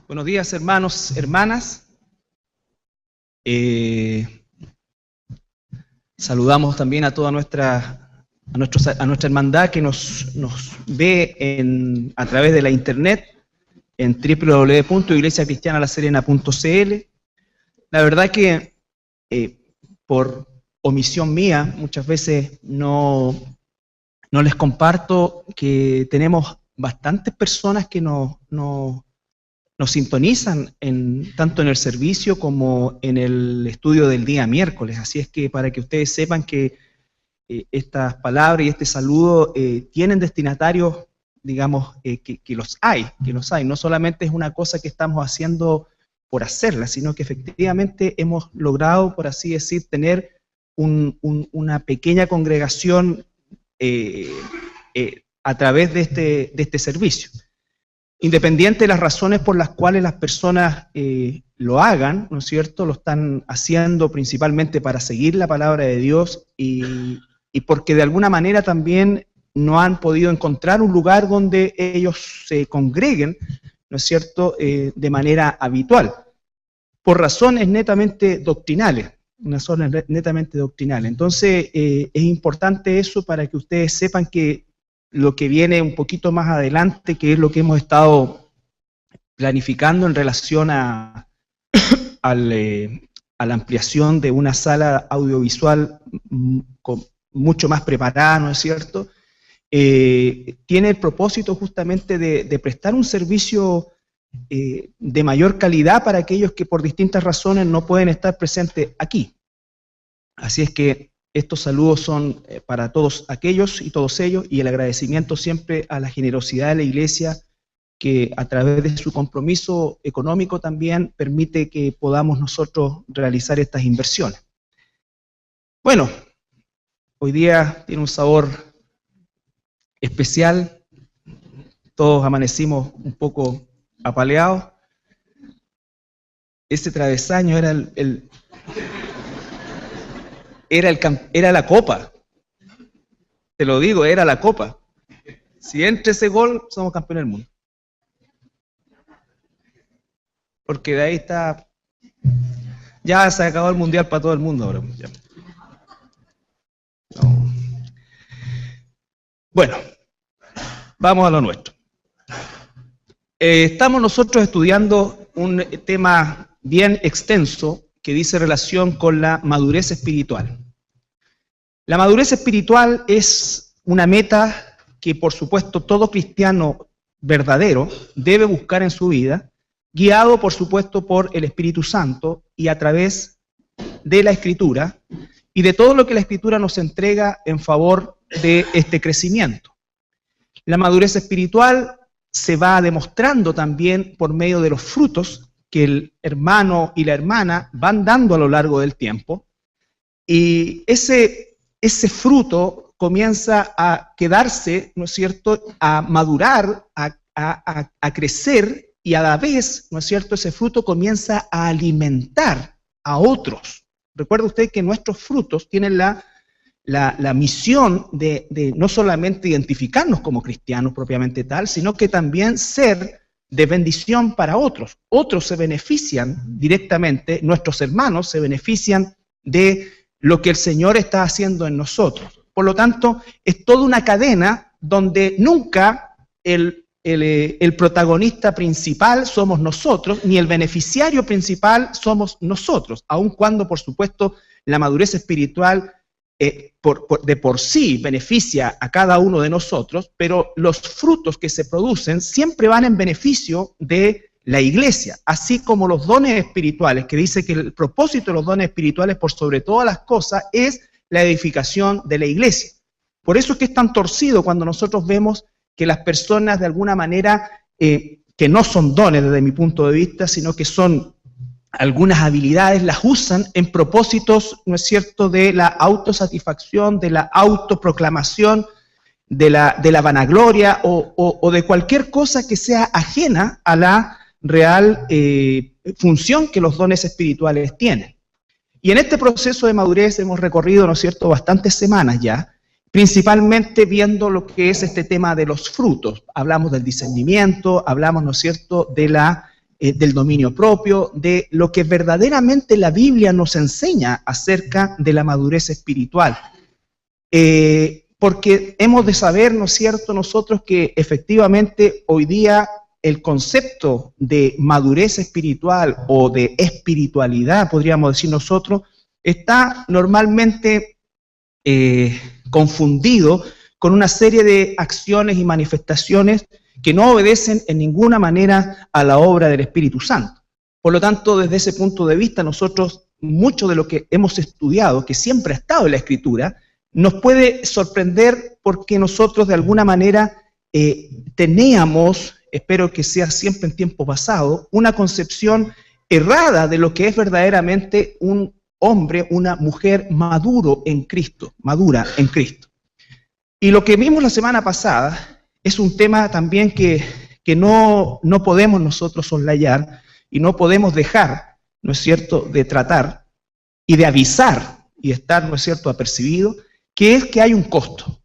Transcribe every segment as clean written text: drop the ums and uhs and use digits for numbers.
Buenos días, hermanos, hermanas. Saludamos también a toda nuestra hermandad que nos ve a través de la internet en www.iglesiacristianalaserena.cl. La verdad que por omisión mía muchas veces no les comparto que tenemos bastantes personas que nos sintonizan tanto en el servicio como en el estudio del día miércoles. Así es que para que ustedes sepan que estas palabras y este saludo tienen destinatarios, digamos, que los hay. No solamente es una cosa que estamos haciendo por hacerla, sino que efectivamente hemos logrado, por así decir, tener una pequeña congregación a través de este servicio. Independiente de las razones por las cuales las personas lo hagan, ¿no es cierto?, lo están haciendo principalmente para seguir la palabra de Dios y porque de alguna manera también no han podido encontrar un lugar donde ellos se congreguen, ¿no es cierto?, de manera habitual, por razones netamente doctrinales. Entonces, es importante eso para que ustedes sepan que lo que viene un poquito más adelante, que es lo que hemos estado planificando en relación a la ampliación de una sala audiovisual mucho más preparada, ¿no es cierto?, tiene el propósito justamente de prestar un servicio de mayor calidad para aquellos que por distintas razones no pueden estar presentes aquí. Así es que estos saludos son para todos aquellos y todos ellos, y el agradecimiento siempre a la generosidad de la Iglesia, que a través de su compromiso económico también permite que podamos nosotros realizar estas inversiones. Bueno, hoy día tiene un sabor especial, todos amanecimos un poco apaleados. Ese travesaño era la copa, te lo digo, era la copa. Si entra ese gol, somos campeones del mundo. Porque de ahí está, ya se acabó el mundial para todo el mundo ahora. No. Bueno, vamos a lo nuestro. Estamos nosotros estudiando un tema bien extenso que dice relación con la madurez espiritual. La madurez espiritual es una meta que, por supuesto, todo cristiano verdadero debe buscar en su vida, guiado, por supuesto, por el Espíritu Santo y a través de la Escritura y de todo lo que la Escritura nos entrega en favor de este crecimiento. La madurez espiritual se va demostrando también por medio de los frutos que el hermano y la hermana van dando a lo largo del tiempo, y ese fruto comienza a quedarse, ¿no es cierto?, a madurar, a crecer, y a la vez, ¿no es cierto?, ese fruto comienza a alimentar a otros. Recuerda usted que nuestros frutos tienen la misión de no solamente identificarnos como cristianos propiamente tal, sino que también ser de bendición para otros. Otros se benefician directamente, nuestros hermanos se benefician de lo que el Señor está haciendo en nosotros. Por lo tanto, es toda una cadena donde nunca el protagonista principal somos nosotros, ni el beneficiario principal somos nosotros, aun cuando, por supuesto, la madurez espiritual de por sí beneficia a cada uno de nosotros, pero los frutos que se producen siempre van en beneficio de la iglesia, así como los dones espirituales, que dice que el propósito de los dones espirituales, por sobre todas las cosas, es la edificación de la iglesia. Por eso es que es tan torcido cuando nosotros vemos que las personas de alguna manera, que no son dones desde mi punto de vista, sino que son algunas habilidades, las usan en propósitos, ¿no es cierto?, de la autosatisfacción, de la autoproclamación, de la vanagloria o de cualquier cosa que sea ajena a la real función que los dones espirituales tienen. Y en este proceso de madurez hemos recorrido, ¿no es cierto?, bastantes semanas ya, principalmente viendo lo que es este tema de los frutos. Hablamos del discernimiento, hablamos, ¿no es cierto?, de la del dominio propio, de lo que verdaderamente la Biblia nos enseña acerca de la madurez espiritual. Porque hemos de saber, ¿no es cierto?, nosotros que efectivamente hoy día el concepto de madurez espiritual o de espiritualidad, podríamos decir nosotros, está normalmente confundido con una serie de acciones y manifestaciones que no obedecen en ninguna manera a la obra del Espíritu Santo. Por lo tanto, desde ese punto de vista, nosotros, mucho de lo que hemos estudiado, que siempre ha estado en la Escritura, nos puede sorprender porque nosotros de alguna manera teníamos, espero que sea siempre en tiempo pasado, una concepción errada de lo que es verdaderamente un hombre, una mujer madura en Cristo. Y lo que vimos la semana pasada es un tema también que no podemos nosotros soslayar y no podemos dejar, ¿no es cierto?, de tratar y de avisar y estar, ¿no es cierto?, apercibido, que es que hay un costo.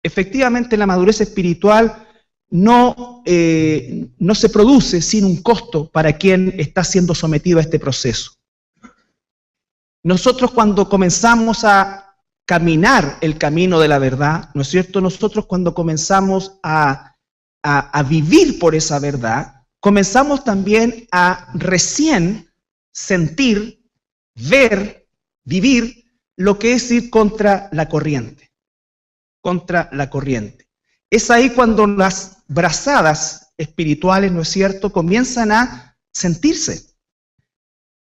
Efectivamente, la madurez espiritual no se produce sin un costo para quien está siendo sometido a este proceso. Nosotros cuando comenzamos a caminar el camino de la verdad, ¿no es cierto? Nosotros cuando comenzamos a vivir por esa verdad, comenzamos también a recién sentir, ver, vivir lo que es ir contra la corriente. Contra la corriente. Es ahí cuando las brazadas espirituales, ¿no es cierto?, comienzan a sentirse.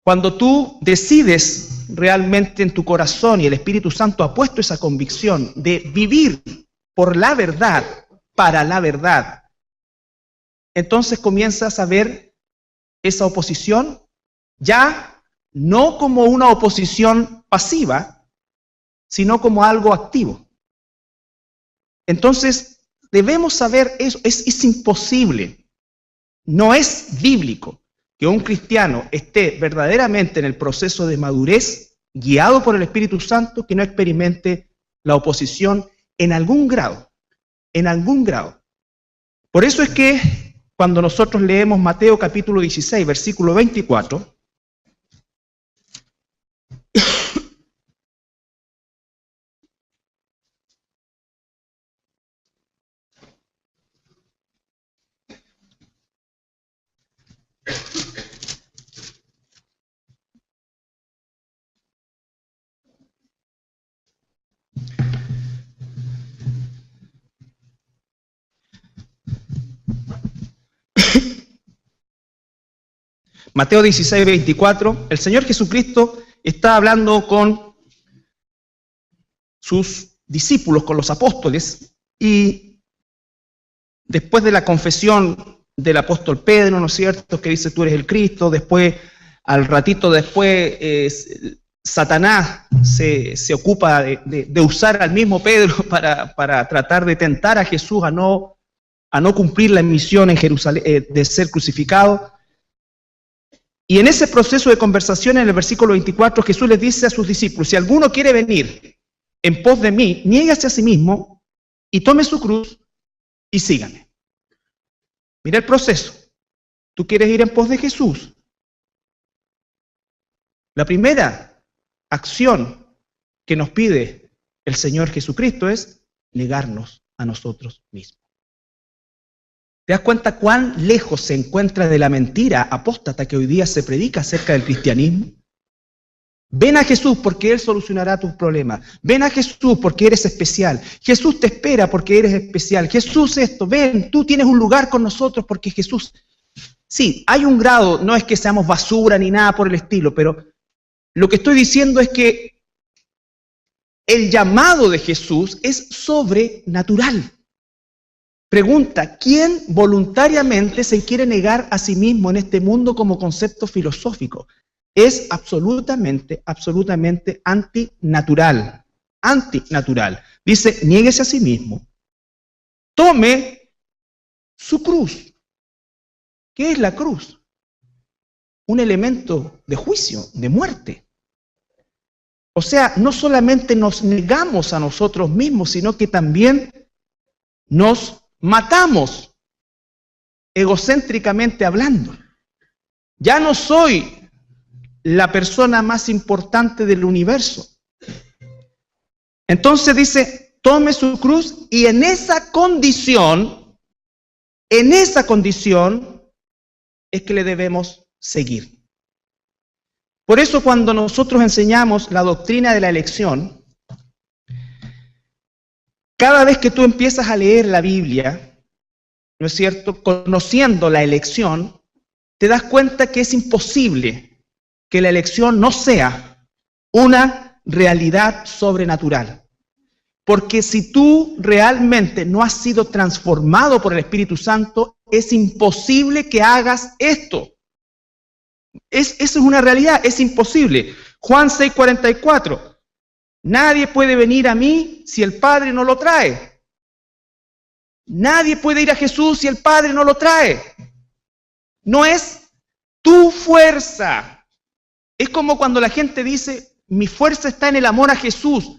Cuando tú decides realmente en tu corazón y el Espíritu Santo ha puesto esa convicción de vivir por la verdad, para la verdad, entonces comienzas a ver esa oposición ya no como una oposición pasiva, sino como algo activo. Entonces, debemos saber eso, es imposible, no es bíblico que un cristiano esté verdaderamente en el proceso de madurez, guiado por el Espíritu Santo, que no experimente la oposición en algún grado, en algún grado. Por eso es que cuando nosotros leemos Mateo capítulo 16, versículo 24, Mateo 16, 24, el Señor Jesucristo está hablando con sus discípulos, con los apóstoles, y después de la confesión del apóstol Pedro, ¿no es cierto?, que dice tú eres el Cristo, después, al ratito después, Satanás se ocupa de usar al mismo Pedro para tratar de tentar a Jesús a no cumplir la misión en Jerusalén, de ser crucificado. Y en ese proceso de conversación, en el versículo 24, Jesús les dice a sus discípulos, si alguno quiere venir en pos de mí, niéguese a sí mismo y tome su cruz y sígame. Mira el proceso. ¿Tú quieres ir en pos de Jesús? La primera acción que nos pide el Señor Jesucristo es negarnos a nosotros mismos. ¿Te das cuenta cuán lejos se encuentra de la mentira apóstata que hoy día se predica acerca del cristianismo? Ven a Jesús porque Él solucionará tus problemas. Ven a Jesús porque eres especial. Jesús te espera porque eres especial. Jesús esto, ven, tú tienes un lugar con nosotros porque Jesús... Sí, hay un grado, no es que seamos basura ni nada por el estilo, pero lo que estoy diciendo es que el llamado de Jesús es sobrenatural. Pregunta, ¿quién voluntariamente se quiere negar a sí mismo en este mundo como concepto filosófico? Es absolutamente antinatural. Antinatural. Dice, niéguese a sí mismo. Tome su cruz. ¿Qué es la cruz? Un elemento de juicio, de muerte. O sea, no solamente nos negamos a nosotros mismos, sino que también nos matamos, egocéntricamente hablando. Ya no soy la persona más importante del universo. Entonces dice, tome su cruz y en esa condición es que le debemos seguir. Por eso cuando nosotros enseñamos la doctrina de la elección, cada vez que tú empiezas a leer la Biblia, ¿no es cierto?, conociendo la elección, te das cuenta que es imposible que la elección no sea una realidad sobrenatural. Porque si tú realmente no has sido transformado por el Espíritu Santo, es imposible que hagas esto. Eso es una realidad, es imposible. Juan 6:44. Nadie puede venir a mí si el Padre no lo trae. Nadie puede ir a Jesús si el Padre no lo trae. No es tu fuerza. Es como cuando la gente dice, mi fuerza está en el amor a Jesús.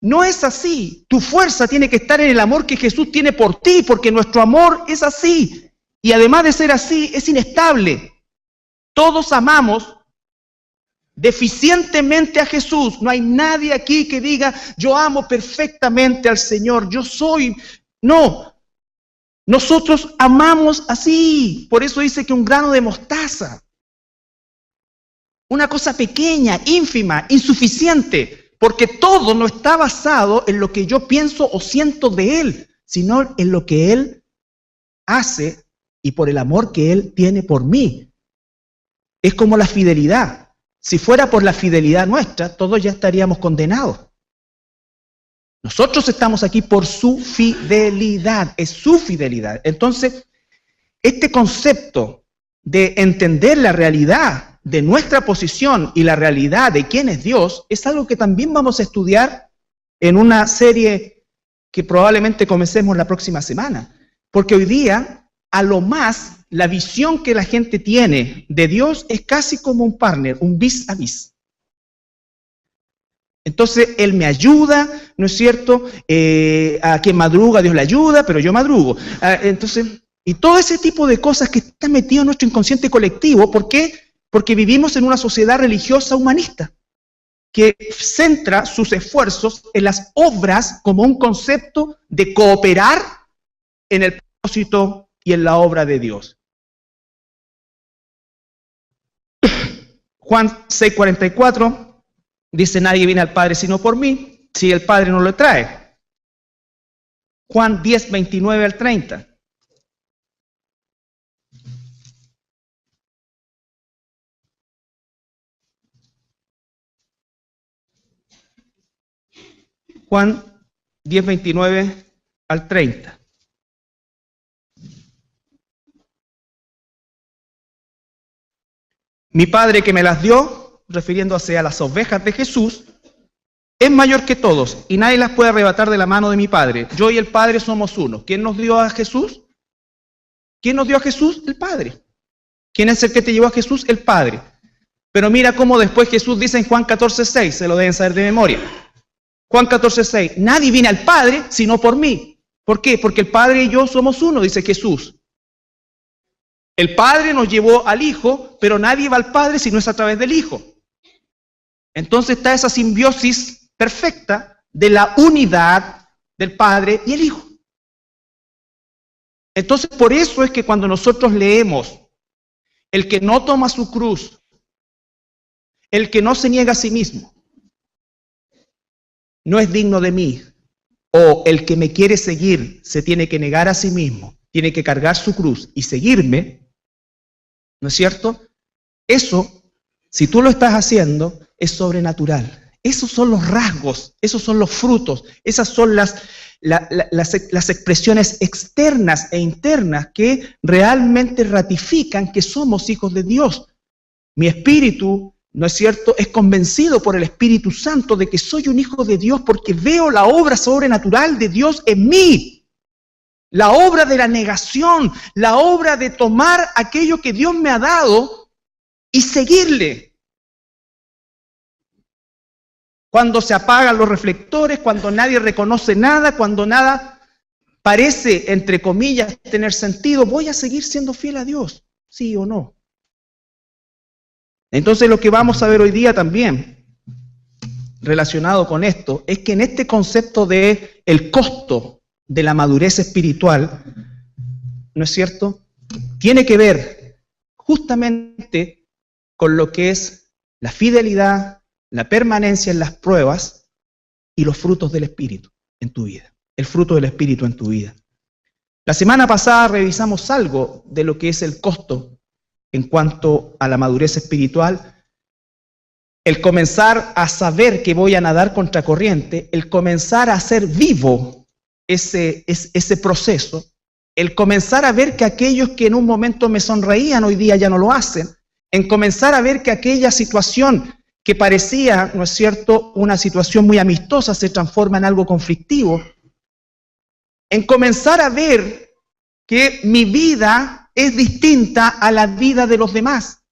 No es así. Tu fuerza tiene que estar en el amor que Jesús tiene por ti, porque nuestro amor es así. Y además de ser así, es inestable. Todos amamos deficientemente a Jesús. No hay nadie aquí que diga, yo amo perfectamente al Señor, yo soy... No. Nosotros amamos así. Por eso dice que un grano de mostaza, una cosa pequeña, ínfima, insuficiente, porque todo no está basado en lo que yo pienso o siento de Él, sino en lo que Él hace y por el amor que Él tiene por mí. Es como la fidelidad. Si fuera por la fidelidad nuestra, todos ya estaríamos condenados. Nosotros estamos aquí por su fidelidad, es su fidelidad. Entonces, este concepto de entender la realidad de nuestra posición y la realidad de quién es Dios, es algo que también vamos a estudiar en una serie que probablemente comencemos la próxima semana. Porque hoy día, a lo más, la visión que la gente tiene de Dios es casi como un partner, un vis a vis. Entonces, Él me ayuda, ¿no es cierto? A quien madruga, Dios le ayuda, pero yo madrugo. Entonces, y todo ese tipo de cosas que están metidas en nuestro inconsciente colectivo, ¿por qué? Porque vivimos en una sociedad religiosa humanista, que centra sus esfuerzos en las obras como un concepto de cooperar en el propósito y en la obra de Dios. Juan 6:44 dice, nadie viene al Padre sino por mí, si el Padre no lo trae. Juan 10:29 al 30. Juan 10:29 al 30. Mi Padre que me las dio, refiriéndose a las ovejas de Jesús, es mayor que todos y nadie las puede arrebatar de la mano de mi Padre. Yo y el Padre somos uno. ¿Quién nos dio a Jesús? ¿Quién nos dio a Jesús? El Padre. ¿Quién es el que te llevó a Jesús? El Padre. Pero mira cómo después Jesús dice en Juan 14:6, se lo deben saber de memoria. Juan 14:6, nadie viene al Padre sino por mí. ¿Por qué? Porque el Padre y yo somos uno, dice Jesús. El Padre nos llevó al Hijo, pero nadie va al Padre si no es a través del Hijo. Entonces está esa simbiosis perfecta de la unidad del Padre y el Hijo. Entonces por eso es que cuando nosotros leemos, el que no toma su cruz, el que no se niega a sí mismo, no es digno de mí. O el que me quiere seguir se tiene que negar a sí mismo, tiene que cargar su cruz y seguirme, ¿no es cierto? Eso, si tú lo estás haciendo, es sobrenatural. Esos son los rasgos, esos son los frutos, esas son las expresiones externas e internas que realmente ratifican que somos hijos de Dios. Mi espíritu, ¿no es cierto?, es convencido por el Espíritu Santo de que soy un hijo de Dios porque veo la obra sobrenatural de Dios en mí. La obra de la negación, la obra de tomar aquello que Dios me ha dado y seguirle. Cuando se apagan los reflectores, cuando nadie reconoce nada, cuando nada parece, entre comillas, tener sentido, ¿voy a seguir siendo fiel a Dios? ¿Sí o no? Entonces lo que vamos a ver hoy día también, relacionado con esto, es que en este concepto de el costo de la madurez espiritual, ¿no es cierto?, tiene que ver justamente con lo que es la fidelidad, la permanencia en las pruebas y los frutos del Espíritu en tu vida, el fruto del Espíritu en tu vida. La semana pasada revisamos algo de lo que es el costo en cuanto a la madurez espiritual, el comenzar a saber que voy a nadar contra corriente, el comenzar a hacer vivo ese proceso, el comenzar a ver que aquellos que en un momento me sonreían hoy día ya no lo hacen, en comenzar a ver que aquella situación que parecía, ¿no es cierto?, una situación muy amistosa se transforma en algo conflictivo, en comenzar a ver que mi vida es distinta a la vida de los demás,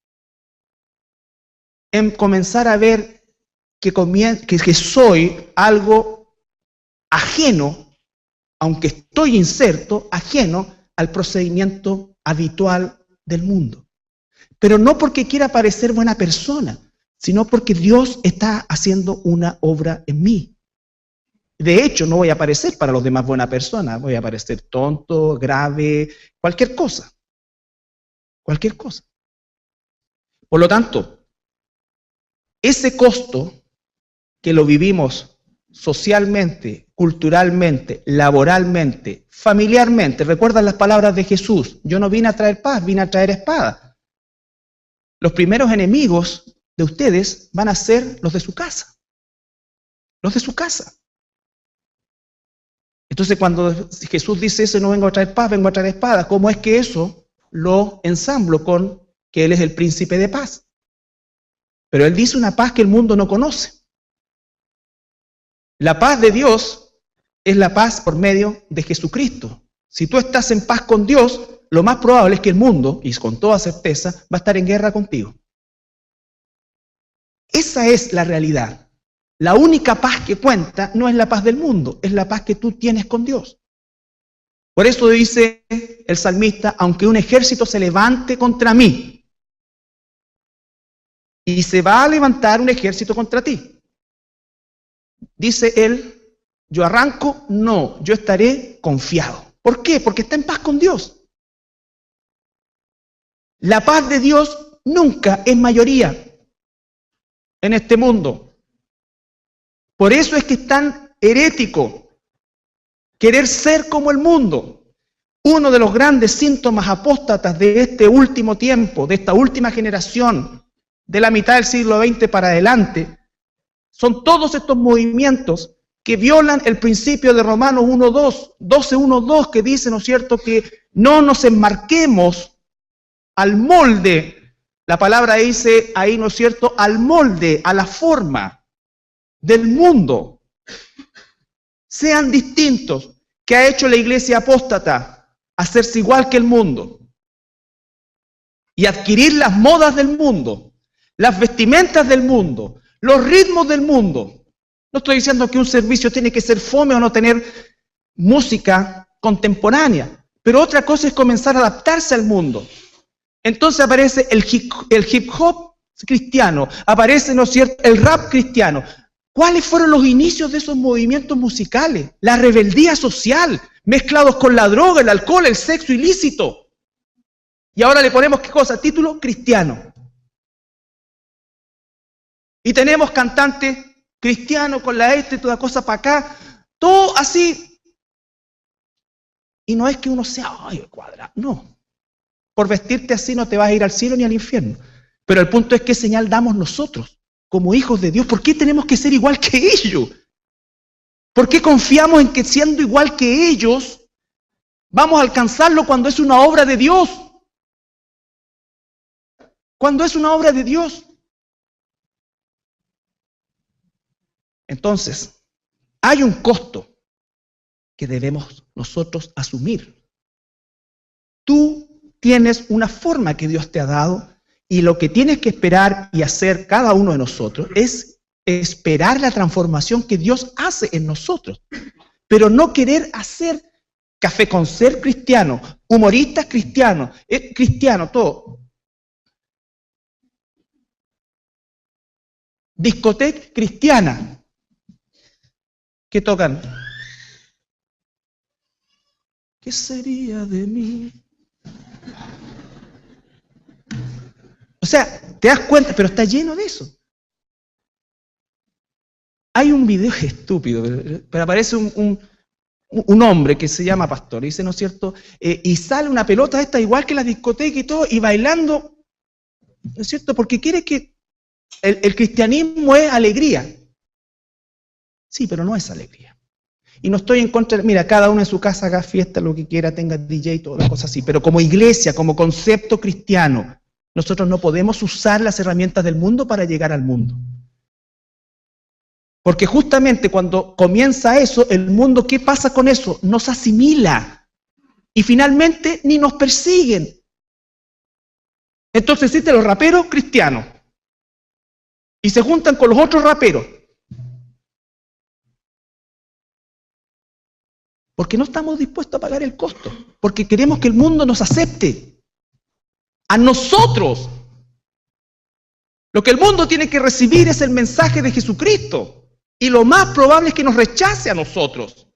en comenzar a ver que soy algo ajeno, aunque estoy inserto, ajeno al procedimiento habitual del mundo. Pero no porque quiera parecer buena persona, sino porque Dios está haciendo una obra en mí. De hecho, no voy a parecer para los demás buena persona, voy a parecer tonto, grave, cualquier cosa. Cualquier cosa. Por lo tanto, ese costo que lo vivimos socialmente, culturalmente, laboralmente, familiarmente, recuerdan las palabras de Jesús, yo no vine a traer paz, vine a traer espada. Los primeros enemigos de ustedes van a ser los de su casa. Los de su casa. Entonces cuando Jesús dice eso, no vengo a traer paz, vengo a traer espada, ¿cómo es que eso lo ensamblo con que Él es el príncipe de paz? Pero Él dice una paz que el mundo no conoce. La paz de Dios es la paz por medio de Jesucristo. Si tú estás en paz con Dios, lo más probable es que el mundo, y con toda certeza, va a estar en guerra contigo. Esa es la realidad. La única paz que cuenta no es la paz del mundo, es la paz que tú tienes con Dios. Por eso dice el salmista, aunque un ejército se levante contra mí, y se va a levantar un ejército contra ti. Dice él, yo arranco, no, yo estaré confiado. ¿Por qué? Porque está en paz con Dios. La paz de Dios nunca es mayoría en este mundo. Por eso es que es tan herético querer ser como el mundo. Uno de los grandes síntomas apóstatas de este último tiempo, de esta última generación, de la mitad del siglo XX para adelante, son todos estos movimientos que violan el principio de Romanos 12:1-2, que dice, ¿no es cierto?, que no nos enmarquemos al molde, la palabra dice ahí, ¿no es cierto?, al molde, a la forma del mundo. Sean distintos. ¿Qué ha hecho la iglesia apóstata? Hacerse igual que el mundo. Y adquirir las modas del mundo, las vestimentas del mundo, los ritmos del mundo. No estoy diciendo que un servicio tiene que ser fome o no tener música contemporánea, pero otra cosa es comenzar a adaptarse al mundo. Entonces aparece el hip hop cristiano, aparece, ¿no es cierto?, el rap cristiano. ¿Cuáles fueron los inicios de esos movimientos musicales? La rebeldía social, mezclados con la droga, el alcohol, el sexo ilícito. Y ahora le ponemos, ¿qué cosa? Título cristiano. Y tenemos cantantes cristianos con la toda cosa para acá, todo así. Y no es que uno sea, ay, el cuadrado, no. Por vestirte así no te vas a ir al cielo ni al infierno. Pero el punto es qué señal damos nosotros, como hijos de Dios. ¿Por qué tenemos que ser igual que ellos? ¿Por qué confiamos en que siendo igual que ellos, vamos a alcanzarlo cuando es una obra de Dios? Cuando es una obra de Dios. Entonces, hay un costo que debemos nosotros asumir. Tú tienes una forma que Dios te ha dado y lo que tienes que esperar y hacer cada uno de nosotros es esperar la transformación que Dios hace en nosotros. Pero no querer hacer café con ser cristiano, humoristas cristianos, cristiano, todo. discoteca cristiana. ¿Qué tocan? ¿Qué sería de mí? O sea, te das cuenta, pero está lleno de eso. Hay un video estúpido, pero aparece un hombre que se llama pastor, dice, ¿no es cierto? Y sale una pelota esta igual que la discoteca y todo, y bailando, ¿no es cierto? Porque quiere que el cristianismo es alegría. Sí, pero no es alegría. Y no estoy en contra, mira, cada uno en su casa haga fiesta, lo que quiera, tenga DJ, todas las cosas así, pero como iglesia, como concepto cristiano, nosotros no podemos usar las herramientas del mundo para llegar al mundo. Porque justamente cuando comienza eso, el mundo, ¿qué pasa con eso? Nos asimila. Y finalmente ni nos persiguen. Entonces existen los raperos cristianos. Y se juntan con los otros raperos. Porque no estamos dispuestos a pagar el costo. Porque queremos que el mundo nos acepte. A nosotros. Lo que el mundo tiene que recibir es el mensaje de Jesucristo. Y lo más probable es que nos rechace a nosotros.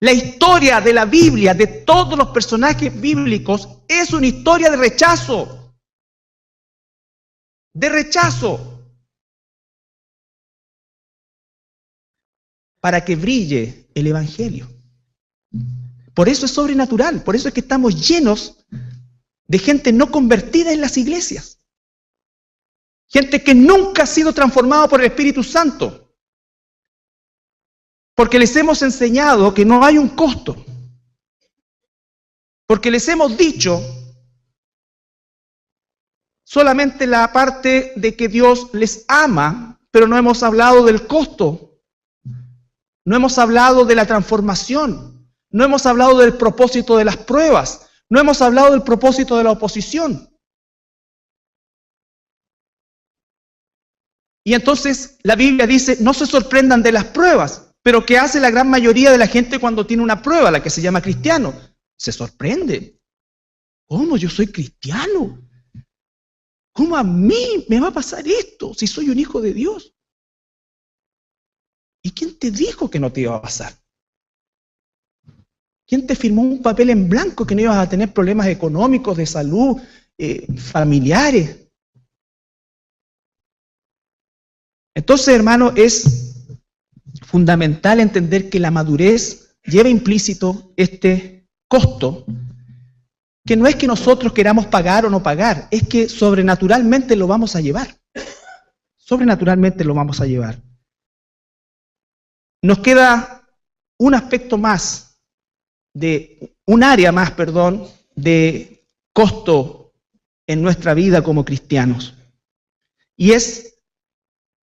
La historia de la Biblia, de todos los personajes bíblicos, es una historia de rechazo. De rechazo. Para que brille el Evangelio. Por eso es sobrenatural, por eso es que estamos llenos de gente no convertida en las iglesias. Gente que nunca ha sido transformada por el Espíritu Santo. Porque les hemos enseñado que no hay un costo. Porque les hemos dicho solamente la parte de que Dios les ama, pero no hemos hablado del costo. No hemos hablado de la transformación. No hemos hablado del propósito de las pruebas. No hemos hablado del propósito de la oposición. Y entonces la Biblia dice, no se sorprendan de las pruebas, pero ¿qué hace la gran mayoría de la gente cuando tiene una prueba, la que se llama cristiano? Se sorprende. ¿Cómo yo soy cristiano? ¿Cómo a mí me va a pasar esto si soy un hijo de Dios? ¿Y quién te dijo que no te iba a pasar? ¿Quién te firmó un papel en blanco que no ibas a tener problemas económicos, de salud, familiares? Entonces, hermano, es fundamental entender que la madurez lleva implícito este costo, que no es que nosotros queramos pagar o no pagar, es que sobrenaturalmente lo vamos a llevar. Sobrenaturalmente lo vamos a llevar. Nos queda un aspecto más, un área más, perdón, de costo en nuestra vida como cristianos. Y es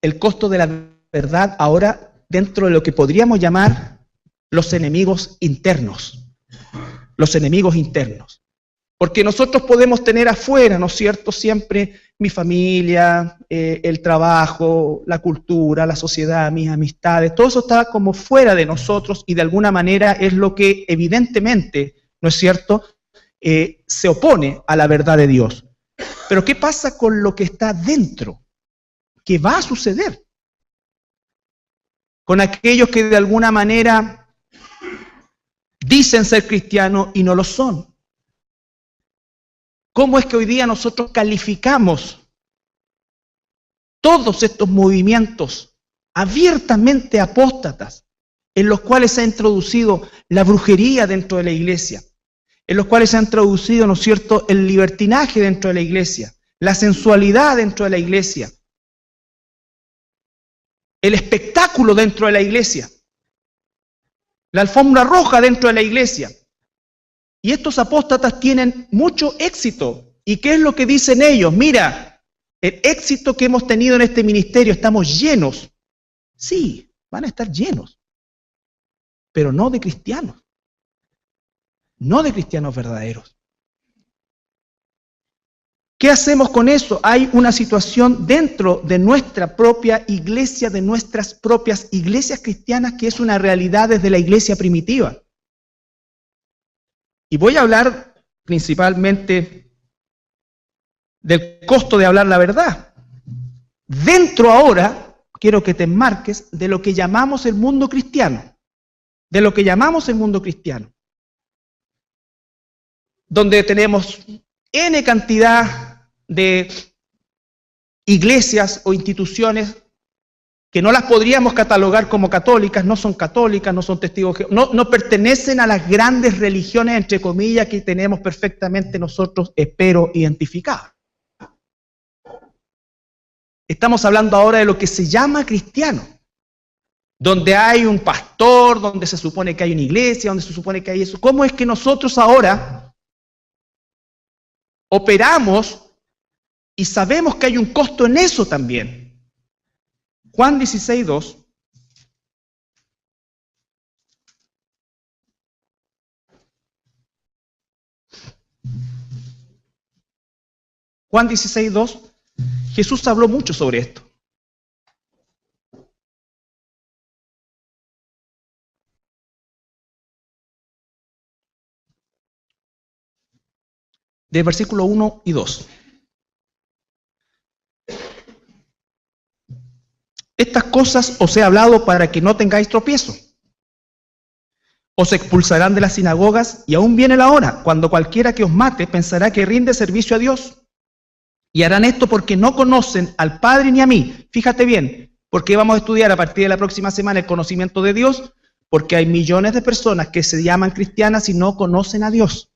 el costo de la verdad ahora dentro de lo que podríamos llamar los enemigos internos. Los enemigos internos. Porque nosotros podemos tener afuera, ¿no es cierto?, siempre mi familia, el trabajo, la cultura, la sociedad, mis amistades, todo eso está como fuera de nosotros y de alguna manera es lo que evidentemente, ¿no es cierto?, se opone a la verdad de Dios. Pero ¿qué pasa con lo que está dentro? ¿Qué va a suceder con aquellos que de alguna manera dicen ser cristianos y no lo son? ¿Cómo es que hoy día nosotros calificamos todos estos movimientos abiertamente apóstatas en los cuales se ha introducido la brujería dentro de la iglesia, en los cuales se ha introducido, ¿no es cierto?, el libertinaje dentro de la iglesia, la sensualidad dentro de la iglesia, el espectáculo dentro de la iglesia, la alfombra roja dentro de la iglesia? Y estos apóstatas tienen mucho éxito. ¿Y qué es lo que dicen ellos? Mira, el éxito que hemos tenido en este ministerio, estamos llenos. Sí, van a estar llenos, pero no de cristianos. No de cristianos verdaderos. ¿Qué hacemos con eso? Hay una situación dentro de nuestra propia iglesia, de nuestras propias iglesias cristianas, que es una realidad desde la iglesia primitiva. Y voy a hablar principalmente del costo de hablar la verdad. dentro ahora, quiero que te enmarques, de lo que llamamos el mundo cristiano. De lo que llamamos el mundo cristiano. Donde tenemos N cantidad de iglesias o instituciones que no las podríamos catalogar como católicas, no son testigos, no pertenecen a las grandes religiones, entre comillas, que tenemos perfectamente nosotros, espero, identificadas. Estamos hablando ahora de lo que se llama cristiano, donde hay un pastor, donde se supone que hay una iglesia, donde se supone que hay eso. ¿Cómo es que nosotros ahora operamos y sabemos que hay un costo en eso también? Juan 16:2. Juan 16:2. Jesús habló mucho sobre esto. Del versículo 1 y 2. Estas cosas os he hablado para que no tengáis tropiezo. Os expulsarán de las sinagogas y aún viene la hora cuando cualquiera que os mate pensará que rinde servicio a Dios. Y harán esto porque no conocen al Padre ni a mí. Fíjate bien, porque vamos a estudiar a partir de la próxima semana el conocimiento de Dios, porque hay millones de personas que se llaman cristianas y no conocen a Dios.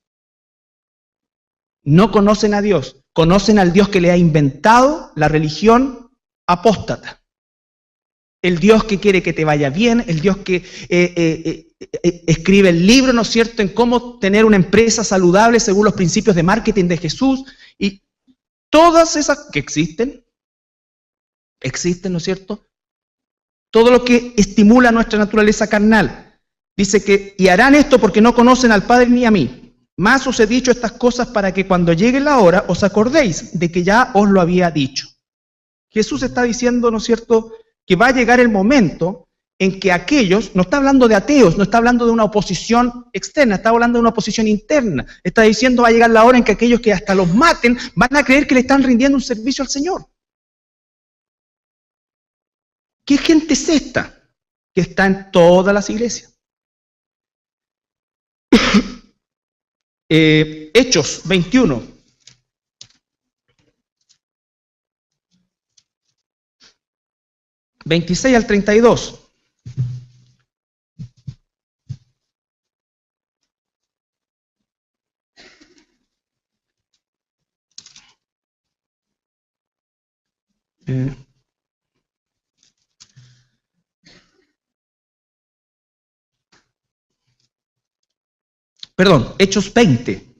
No conocen a Dios. Conocen al Dios que le ha inventado la religión apóstata. El Dios que quiere que te vaya bien, el Dios que escribe el libro, ¿no es cierto?, en cómo tener una empresa saludable según los principios de marketing de Jesús. Y todas esas que existen, ¿no es cierto? Todo lo que estimula nuestra naturaleza carnal. Dice que, y harán esto porque no conocen al Padre ni a mí. Más os he dicho estas cosas para que cuando llegue la hora os acordéis de que ya os lo había dicho. Jesús está diciendo, ¿no es cierto?, que va a llegar el momento en que aquellos, no está hablando de ateos, no está hablando de una oposición externa, está hablando de una oposición interna. Está diciendo va a llegar la hora en que aquellos que hasta los maten van a creer que le están rindiendo un servicio al Señor. ¿Qué gente es esta que está en todas las iglesias? Hechos 21. (26 al 32). Perdón, Hechos 20.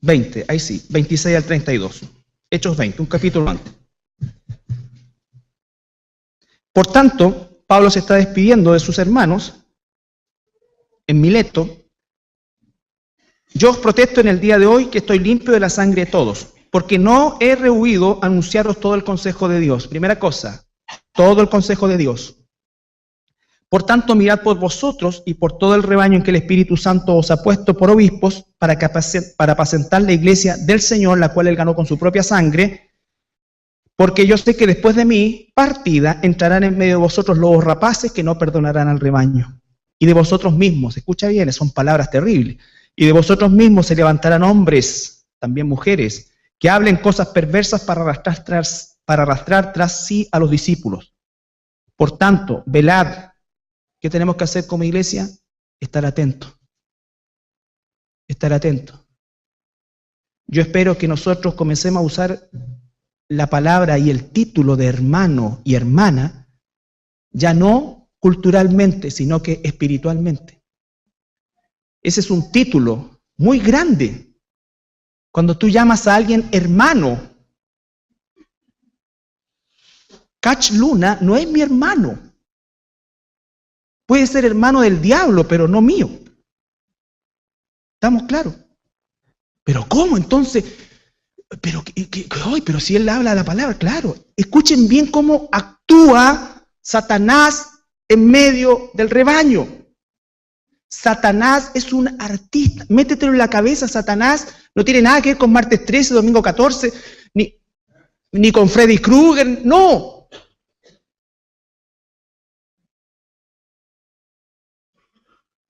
20, ahí sí, 26 al 32. Hechos 20, un capítulo antes. Por tanto, Pablo se está despidiendo de sus hermanos en Mileto. Yo os protesto en el día de hoy que estoy limpio de la sangre de todos, porque no he rehuido anunciaros todo el consejo de Dios. Primera cosa, todo el consejo de Dios. Por tanto, mirad por vosotros y por todo el rebaño en que el Espíritu Santo os ha puesto por obispos para apacentar la iglesia del Señor, la cual él ganó con su propia sangre. Porque yo sé que después de mi partida entrarán en medio de vosotros lobos rapaces que no perdonarán al rebaño. Y de vosotros mismos, escucha bien, son palabras terribles, y de vosotros mismos se levantarán hombres, también mujeres, que hablen cosas perversas para arrastrar tras sí a los discípulos. Por tanto, velad. ¿Qué tenemos que hacer como iglesia? Estar atentos. Estar atentos. Yo espero que nosotros comencemos a usar la palabra y el título de hermano y hermana, ya no culturalmente, sino que espiritualmente. Ese es un título muy grande. Cuando tú llamas a alguien hermano, Cach Luna no es mi hermano. Puede ser hermano del diablo, pero no mío. ¿Estamos claros? ¿Pero cómo entonces? Pero si él habla la palabra, claro. Escuchen bien cómo actúa Satanás en medio del rebaño. Satanás es un artista. Métetelo en la cabeza, Satanás no tiene nada que ver con martes 13, domingo 14, ni ni con Freddy Krueger, no.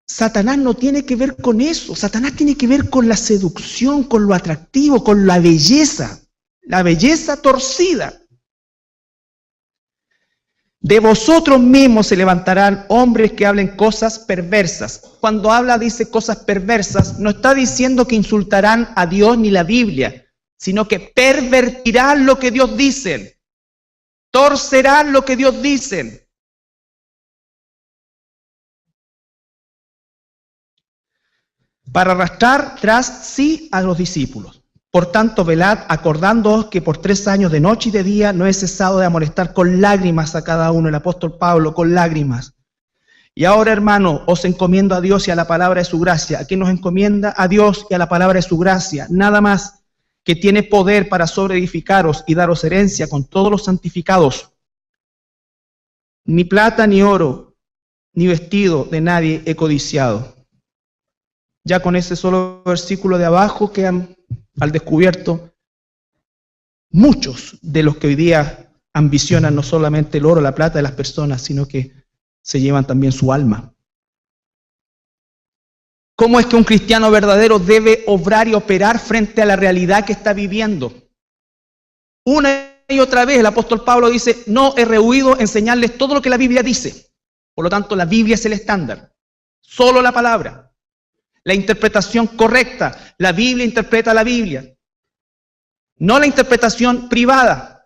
Satanás no tiene que ver con eso. Satanás tiene que ver con la seducción, con lo atractivo, con la belleza torcida. De vosotros mismos se levantarán hombres que hablen cosas perversas. Cuando habla, dice cosas perversas, no está diciendo que insultarán a Dios ni la Biblia, sino que pervertirán lo que Dios dice, torcerán lo que Dios dice. Para arrastrar tras sí a los discípulos. Por tanto, velad, acordándoos que por 3 años de noche y de día no he cesado de amonestar con lágrimas a cada uno, el apóstol Pablo, con lágrimas. Y ahora, hermano, os encomiendo a Dios y a la palabra de su gracia. ¿A quién nos encomienda? A Dios y a la palabra de su gracia. Nada más, que tiene poder para sobreedificaros y daros herencia con todos los santificados. Ni plata, ni oro, ni vestido de nadie he codiciado. Ya con ese solo versículo de abajo quedan al descubierto muchos de los que hoy día ambicionan no solamente el oro, la plata de las personas, sino que se llevan también su alma. ¿Cómo es que un cristiano verdadero debe obrar y operar frente a la realidad que está viviendo? Una y otra vez el apóstol Pablo dice, no he rehuido enseñarles todo lo que la Biblia dice. Por lo tanto, la Biblia es el estándar. Solo la palabra. La interpretación correcta. La Biblia interpreta la Biblia. No la interpretación privada.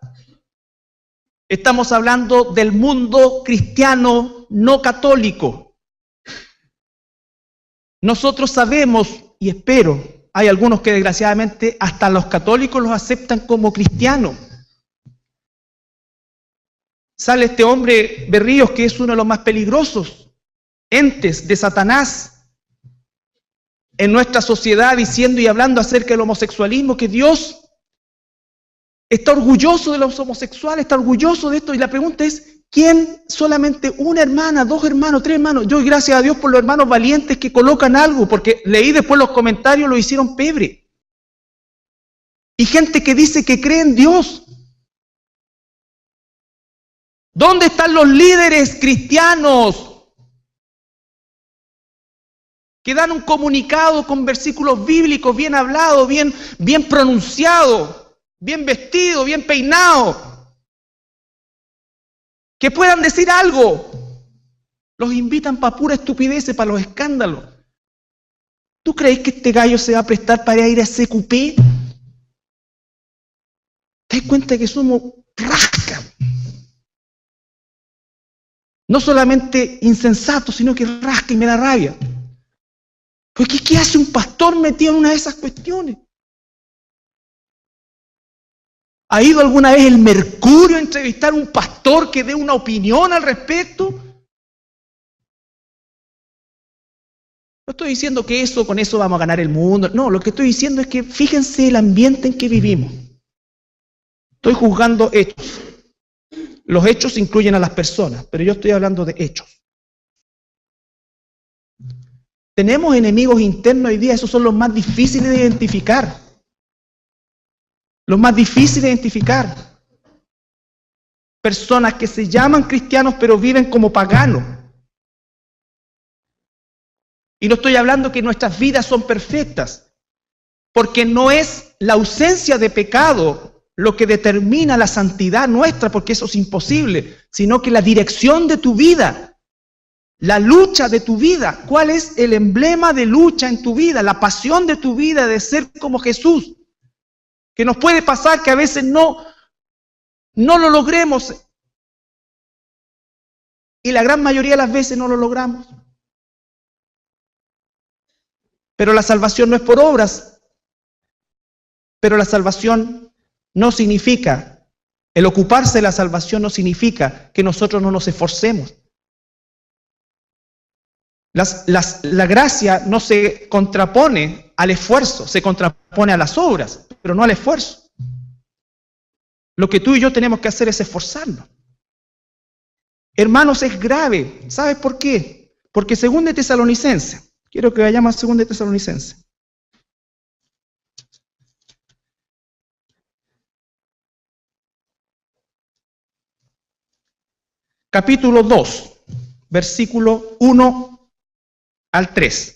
Estamos hablando del mundo cristiano no católico. Nosotros sabemos, y espero, hay algunos que desgraciadamente hasta los católicos los aceptan como cristianos. Sale este hombre Berríos, que es uno de los más peligrosos entes de Satanás en nuestra sociedad, diciendo y hablando acerca del homosexualismo, que Dios está orgulloso de los homosexuales, está orgulloso de esto, y la pregunta es, ¿quién? Solamente una hermana, 2 hermanos, 3 hermanos. Yo, gracias a Dios por los hermanos valientes que colocan algo, porque leí después los comentarios, lo hicieron pebre. Y gente que dice que cree en Dios. ¿Dónde están los líderes cristianos que dan un comunicado con versículos bíblicos bien hablados, bien pronunciados, bien vestidos, bien peinados? Que puedan decir algo. Los invitan para pura estupidez, para los escándalos. ¿Tú crees que este gallo se va a prestar para ir a CQP? ¿Te das cuenta que somos rasca? No solamente insensatos, sino que rasca y me da rabia. Porque ¿qué hace un pastor metido en una de esas cuestiones? ¿Ha ido alguna vez el Mercurio a entrevistar a un pastor que dé una opinión al respecto? No estoy diciendo que con eso vamos a ganar el mundo. No, lo que estoy diciendo es que fíjense el ambiente en que vivimos. Estoy juzgando hechos. Los hechos incluyen a las personas, pero yo estoy hablando de hechos. Tenemos enemigos internos hoy día, esos son los más difíciles de identificar. Los más difíciles de identificar. Personas que se llaman cristianos pero viven como paganos. Y no estoy hablando que nuestras vidas son perfectas, porque no es la ausencia de pecado lo que determina la santidad nuestra, porque eso es imposible, sino que la dirección de tu vida, la lucha de tu vida. ¿Cuál es el emblema de lucha en tu vida? La pasión de tu vida de ser como Jesús. Que nos puede pasar que a veces no lo logremos, y la gran mayoría de las veces no lo logramos. Pero la salvación no es por obras, pero la salvación no significa, el ocuparse de la salvación no significa que nosotros no nos esforcemos. La gracia no se contrapone al esfuerzo, se contrapone a las obras, pero no al esfuerzo. Lo que tú y yo tenemos que hacer es esforzarnos. Hermanos, es grave. ¿Sabes por qué? Porque 2 de Tesalonicenses, quiero que vayamos a 2 de Tesalonicenses. capítulo 2, versículo 1 al 3.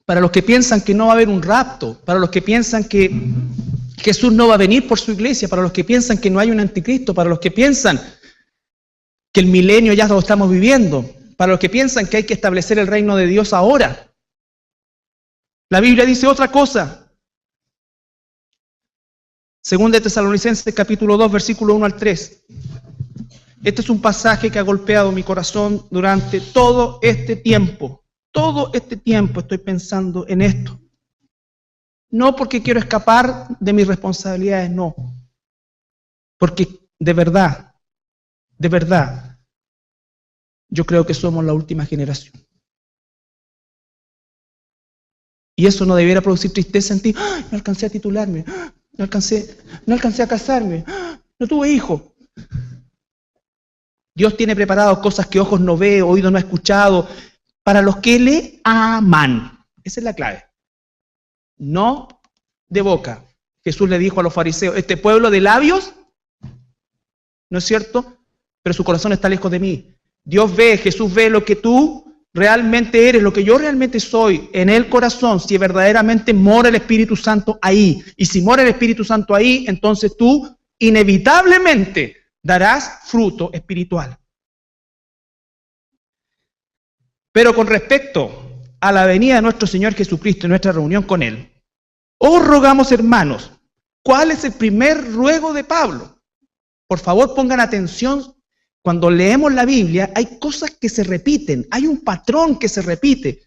Para los que piensan que no va a haber un rapto, para los que piensan que Jesús no va a venir por su iglesia, para los que piensan que no hay un anticristo, para los que piensan que el milenio ya lo estamos viviendo, para los que piensan que hay que establecer el reino de Dios ahora. La Biblia dice otra cosa. Según de Tesalonicenses capítulo 2, versículo 1 al 3. Este es un pasaje que ha golpeado mi corazón durante todo este tiempo. Todo este tiempo estoy pensando en esto. No porque quiero escapar de mis responsabilidades, no. Porque de verdad, yo creo que somos la última generación. Y eso no debiera producir tristeza en ti. ¡Ay, no alcancé a titularme! ¡Ay, no alcancé a casarme! ¡Ay, no tuve hijo! Dios tiene preparadas cosas que ojos no ve, oído no ha escuchado, para los que le aman. Esa es la clave. No de boca. Jesús le dijo a los fariseos, este pueblo de labios, ¿no es cierto? Pero su corazón está lejos de mí. Dios ve, Jesús ve lo que tú realmente eres, lo que yo realmente soy en el corazón, si verdaderamente mora el Espíritu Santo ahí. Y si mora el Espíritu Santo ahí, entonces tú inevitablemente darás fruto espiritual. Pero con respecto a la venida de nuestro Señor Jesucristo y nuestra reunión con Él, os rogamos, hermanos, ¿cuál es el primer ruego de Pablo? Por favor, pongan atención. Cuando leemos la Biblia, hay cosas que se repiten, hay un patrón que se repite,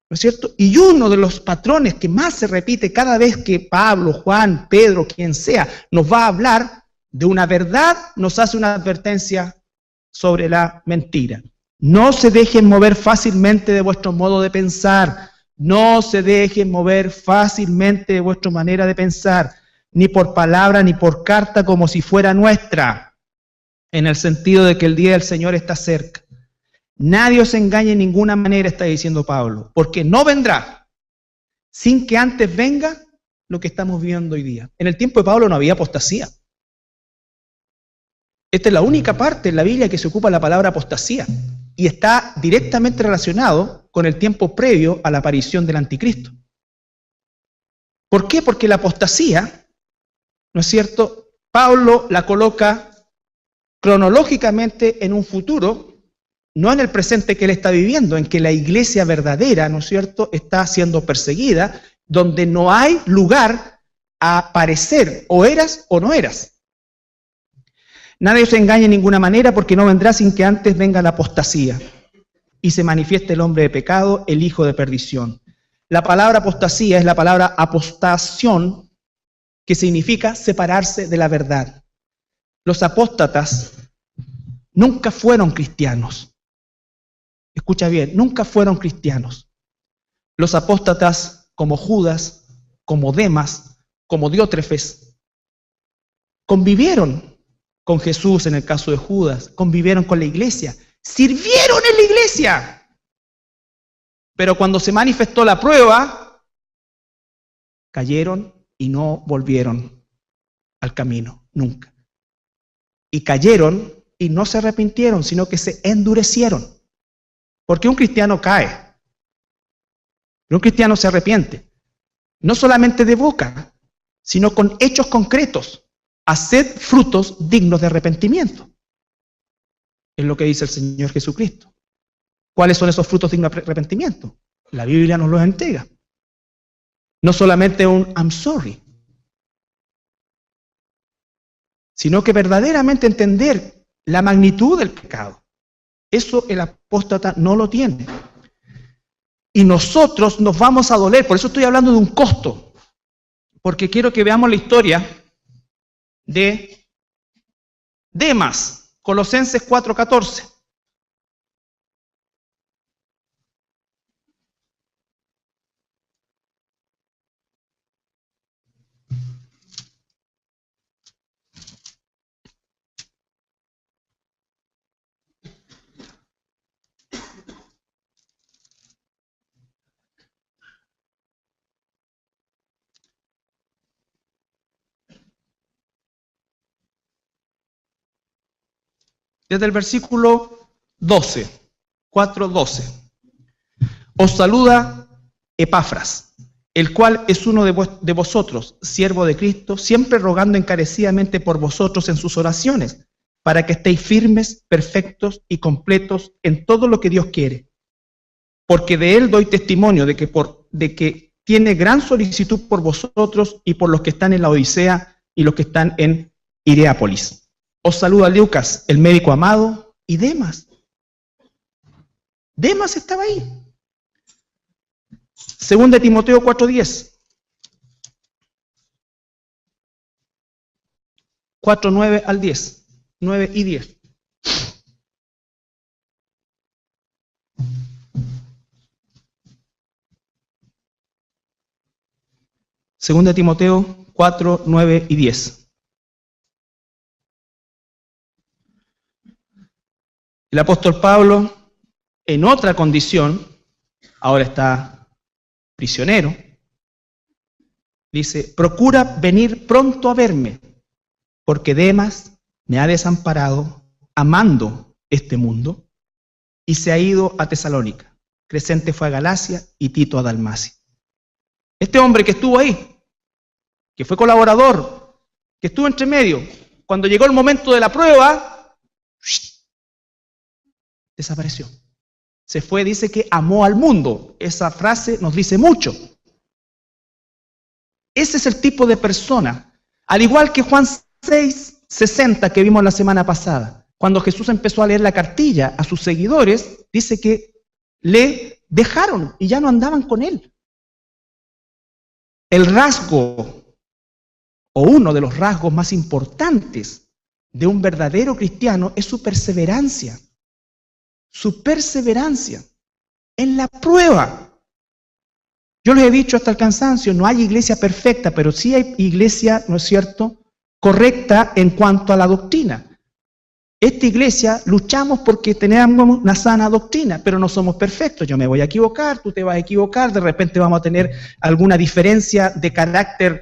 ¿no es cierto? Y uno de los patrones que más se repite cada vez que Pablo, Juan, Pedro, quien sea, nos va a hablar de una verdad, nos hace una advertencia sobre la mentira. No se dejen mover fácilmente de vuestro modo de pensar. No se dejen mover fácilmente de vuestra manera de pensar, ni por palabra ni por carta como si fuera nuestra, en el sentido de que el día del Señor está cerca. Nadie os engañe en ninguna manera, está diciendo Pablo, porque no vendrá sin que antes venga lo que estamos viendo hoy día. En el tiempo de Pablo no había apostasía. Esta es la única parte en la Biblia que se ocupa la palabra apostasía y está directamente relacionado con el tiempo previo a la aparición del anticristo. ¿Por qué? Porque la apostasía, ¿no es cierto? Pablo la coloca cronológicamente en un futuro, no en el presente que él está viviendo, en que la iglesia verdadera, ¿no es cierto?, está siendo perseguida, donde no hay lugar a parecer o eras o no eras. Nadie os engañe en ninguna manera, porque no vendrá sin que antes venga la apostasía y se manifieste el hombre de pecado, el hijo de perdición. La palabra apostasía es la palabra apostación, que significa separarse de la verdad. Los apóstatas nunca fueron cristianos. Escucha bien, nunca fueron cristianos. Los apóstatas, como Judas, como Demas, como Diótrefes, convivieron con Jesús en el caso de Judas, convivieron con la iglesia, sirvieron en la iglesia. Pero cuando se manifestó la prueba, cayeron y no volvieron al camino, nunca. Y cayeron y no se arrepintieron, sino que se endurecieron. Porque un cristiano cae, pero un cristiano se arrepiente. No solamente de boca, sino con hechos concretos. Haced frutos dignos de arrepentimiento. Es lo que dice el Señor Jesucristo. ¿Cuáles son esos frutos dignos de arrepentimiento? La Biblia nos los entrega. No solamente un I'm sorry, sino que verdaderamente entender la magnitud del pecado. Eso el apóstata no lo tiene. Y nosotros nos vamos a doler, por eso estoy hablando de un costo, porque quiero que veamos la historia de Demas, Colosenses 4:14. desde el versículo 12, 4:12. Os saluda Epafras, el cual es uno de vosotros, siervo de Cristo, siempre rogando encarecidamente por vosotros en sus oraciones, para que estéis firmes, perfectos y completos en todo lo que Dios quiere. Porque de él doy testimonio de que tiene gran solicitud por vosotros y por los que están en la Odisea y los que están en Hierápolis. Os saluda Lucas, el médico amado, y Demas. Demas estaba ahí. 2 Timoteo 4:10. 4:9 al 10. 9 y 10. Segunda de Timoteo 4, 9 y 10. El apóstol Pablo, en otra condición, ahora está prisionero, dice: procura venir pronto a verme, porque Demas me ha desamparado amando este mundo y se ha ido a Tesalónica. Crescente fue a Galacia y Tito a Dalmacia. Este hombre que estuvo ahí, que fue colaborador, que estuvo entre medio, cuando llegó el momento de la prueba, desapareció. Se fue, dice que amó al mundo. Esa frase nos dice mucho. Ese es el tipo de persona. Al igual que Juan 6:60 que vimos la semana pasada, cuando Jesús empezó a leer la cartilla a sus seguidores, dice que le dejaron y ya no andaban con él. El rasgo, o uno de los rasgos más importantes de un verdadero cristiano, es su perseverancia. Su perseverancia en la prueba. Yo les he dicho hasta el cansancio, no hay iglesia perfecta, pero sí hay iglesia, ¿no es cierto?, correcta en cuanto a la doctrina. Esta iglesia luchamos porque tenemos una sana doctrina, pero no somos perfectos. Yo me voy a equivocar, tú te vas a equivocar, de repente vamos a tener alguna diferencia de carácter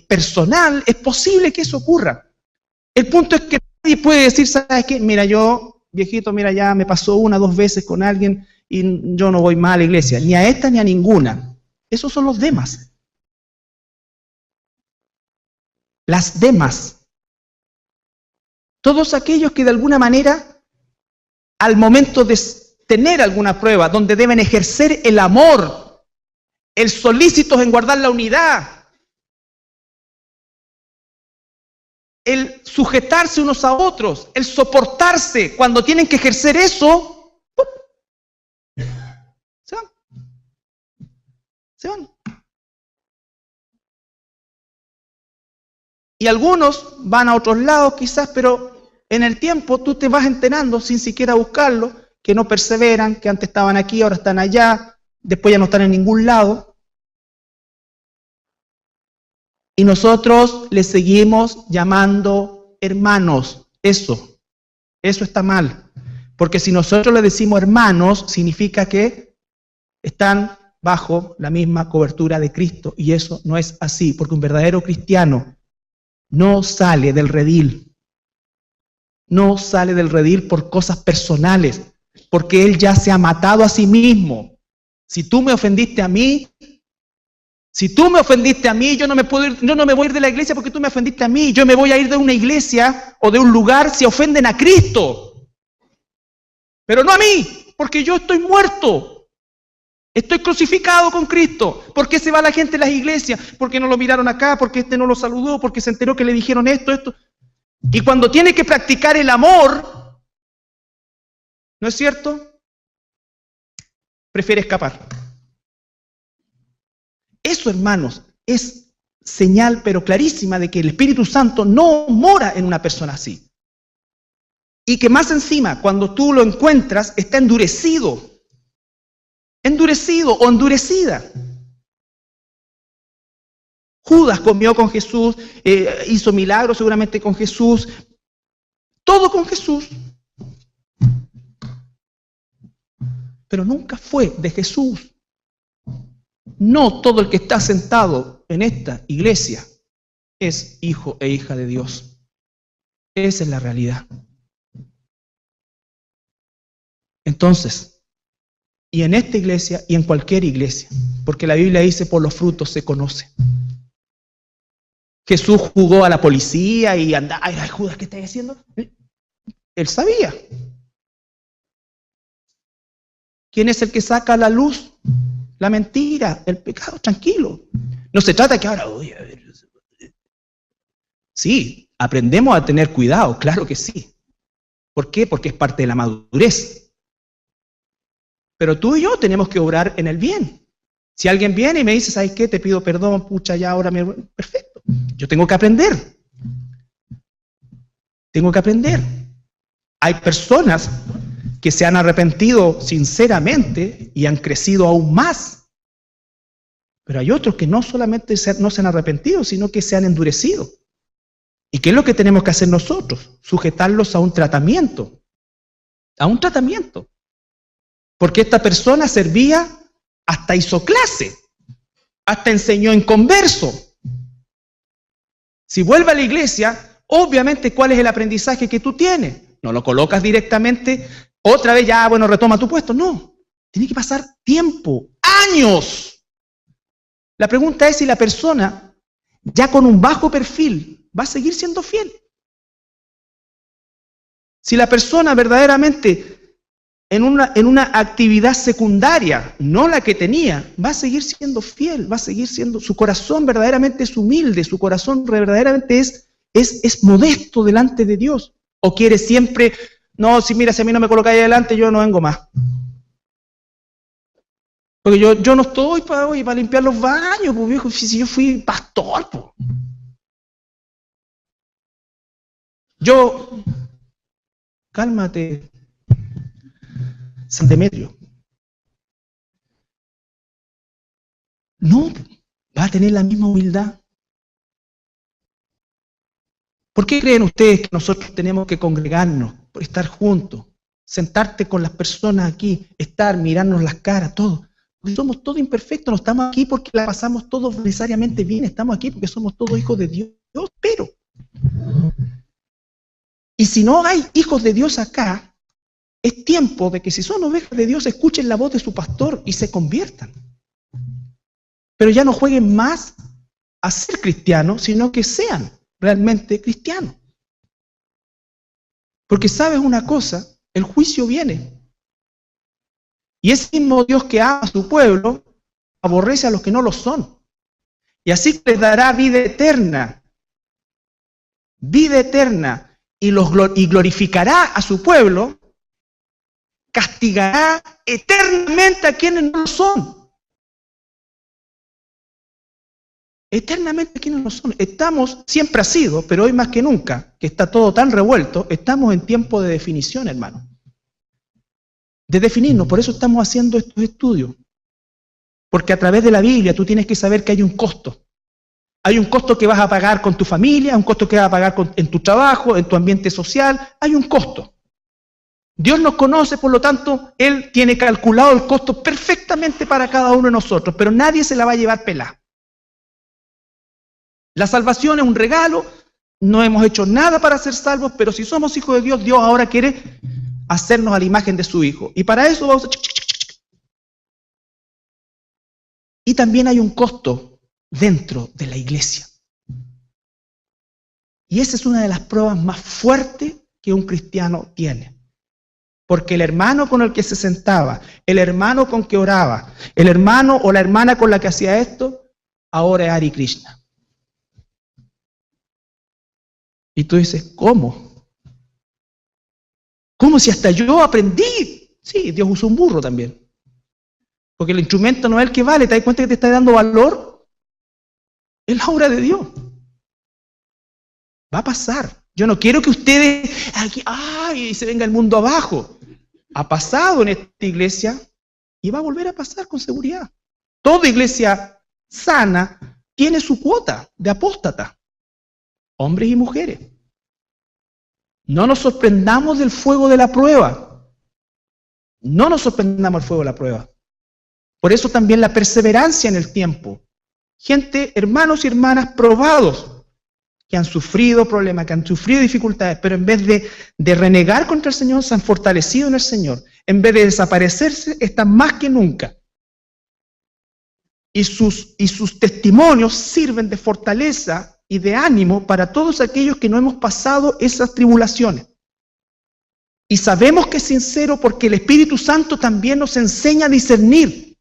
personal. Es posible que eso ocurra. El punto es que nadie puede decir, ¿sabes qué? Mira, yo, viejito, mira, ya me pasó 1 o 2 veces con alguien y yo no voy más a la iglesia, ni a esta ni a ninguna. Esos son los demas. Las demas. Todos aquellos que de alguna manera, al momento de tener alguna prueba, donde deben ejercer el amor, el solícitos en guardar la unidad, el sujetarse unos a otros, el soportarse, cuando tienen que ejercer eso, ¡pum!, se van. Se van. Y algunos van a otros lados quizás, pero en el tiempo tú te vas enterando sin siquiera buscarlo, que no perseveran, que antes estaban aquí, ahora están allá, después ya no están en ningún lado. Y nosotros les seguimos llamando hermanos. Eso está mal. Porque si nosotros le decimos hermanos, significa que están bajo la misma cobertura de Cristo. Y eso no es así, porque un verdadero cristiano no sale del redil. No sale del redil por cosas personales, porque él ya se ha matado a sí mismo. Si tú me ofendiste a mí, yo no me voy a ir de la iglesia porque tú me ofendiste a mí. Yo me voy a ir de una iglesia o de un lugar si ofenden a Cristo. Pero no a mí, porque yo estoy muerto. Estoy crucificado con Cristo. ¿Por qué se va la gente a las iglesias? Porque no lo miraron acá, porque este no lo saludó, porque se enteró que le dijeron esto. Y cuando tiene que practicar el amor, ¿no es cierto?, prefiere escapar. Eso, hermanos, es señal pero clarísima de que el Espíritu Santo no mora en una persona así. Y que más encima, cuando tú lo encuentras, está endurecido o endurecida. Judas comió con Jesús, hizo milagros seguramente con Jesús, todo con Jesús. Pero nunca fue de Jesús. No todo el que está sentado en esta iglesia es hijo e hija de Dios. Esa es la realidad. Entonces, y en esta iglesia y en cualquier iglesia, porque la Biblia dice por los frutos se conoce. Jesús jugó a la policía y andaba, ay, Judas, ¿qué estás haciendo? Él sabía. ¿Quién es el que saca a la luz la mentira, el pecado? Tranquilo. No se trata que ahora, oye, a ver. Sí, aprendemos a tener cuidado, claro que sí. ¿Por qué? Porque es parte de la madurez. Pero tú y yo tenemos que obrar en el bien. Si alguien viene y me dice, ¿sabes qué? Te pido perdón, pucha, ya ahora me... Perfecto. Yo tengo que aprender. Tengo que aprender. Hay personas que se han arrepentido sinceramente y han crecido aún más. Pero hay otros que no solamente no se han arrepentido, sino que se han endurecido. ¿Y qué es lo que tenemos que hacer nosotros? Sujetarlos a un tratamiento. A un tratamiento. Porque esta persona servía, hasta hizo clase, hasta enseñó en converso. Si vuelve a la iglesia, obviamente, ¿cuál es el aprendizaje que tú tienes? No lo colocas directamente, otra vez ya, bueno, retoma tu puesto. No, tiene que pasar tiempo, años. La pregunta es si la persona, ya con un bajo perfil, va a seguir siendo fiel. Si la persona verdaderamente en una actividad secundaria, no la que tenía, va a seguir siendo fiel, va a seguir siendo, su corazón verdaderamente es humilde, su corazón verdaderamente es modesto delante de Dios. O quiere siempre, no, si mira, si a mí no me colocáis adelante, yo no vengo más. Porque yo no estoy para limpiar los baños, pues, viejo, si yo fui pastor, pues. Cálmate, San Demetrio. No, va a tener la misma humildad. ¿Por qué creen ustedes que nosotros tenemos que congregarnos, por estar juntos, sentarte con las personas aquí, estar, mirarnos las caras, todo? Porque somos todos imperfectos, no estamos aquí porque la pasamos todos necesariamente bien, estamos aquí porque somos todos hijos de Dios, pero... Y si no hay hijos de Dios acá, es tiempo de que si son ovejas de Dios, escuchen la voz de su pastor y se conviertan. Pero ya no jueguen más a ser cristianos, sino que sean realmente cristianos. Porque sabes una cosa, el juicio viene. Y ese mismo Dios que ama a su pueblo, aborrece a los que no lo son. Y así les dará vida eterna. Vida eterna. Y glorificará a su pueblo, castigará eternamente a quienes no lo son. Eternamente a quienes no lo son. Estamos, siempre ha sido, pero hoy más que nunca, que está todo tan revuelto, estamos en tiempo de definición, hermano. De definirnos, por eso estamos haciendo estos estudios. Porque a través de la Biblia tú tienes que saber que hay un costo. Hay un costo que vas a pagar con tu familia, un costo que vas a pagar en tu trabajo, en tu ambiente social, hay un costo. Dios nos conoce, por lo tanto, Él tiene calculado el costo perfectamente para cada uno de nosotros, pero nadie se la va a llevar pelada. La salvación es un regalo, no hemos hecho nada para ser salvos, pero si somos hijos de Dios, Dios ahora quiere hacernos a la imagen de su Hijo. Y para eso vamos a... Y también hay un costo dentro de la iglesia. Y esa es una de las pruebas más fuertes que un cristiano tiene. Porque el hermano con el que se sentaba, el hermano con que oraba, el hermano o la hermana con la que hacía esto, ahora es Hare Krishna. Y tú dices, ¿cómo? ¿Cómo si hasta yo aprendí? Sí, Dios usó un burro también. Porque el instrumento no es el que vale, ¿te das cuenta que te está dando valor? Es la obra de Dios. Va a pasar. Yo no quiero que ustedes aquí, ay, se venga el mundo abajo. Ha pasado en esta iglesia y va a volver a pasar con seguridad. Toda iglesia sana tiene su cuota de apóstata, hombres y mujeres. No nos sorprendamos del fuego de la prueba. No nos sorprendamos del fuego de la prueba. Por eso también la perseverancia en el tiempo. Gente, hermanos y hermanas probados, que han sufrido problemas, que han sufrido dificultades, pero en vez de renegar contra el Señor, se han fortalecido en el Señor. En vez de desaparecerse, están más que nunca. Y sus testimonios sirven de fortaleza y de ánimo para todos aquellos que no hemos pasado esas tribulaciones. Y sabemos que es sincero porque el Espíritu Santo también nos enseña a discernir.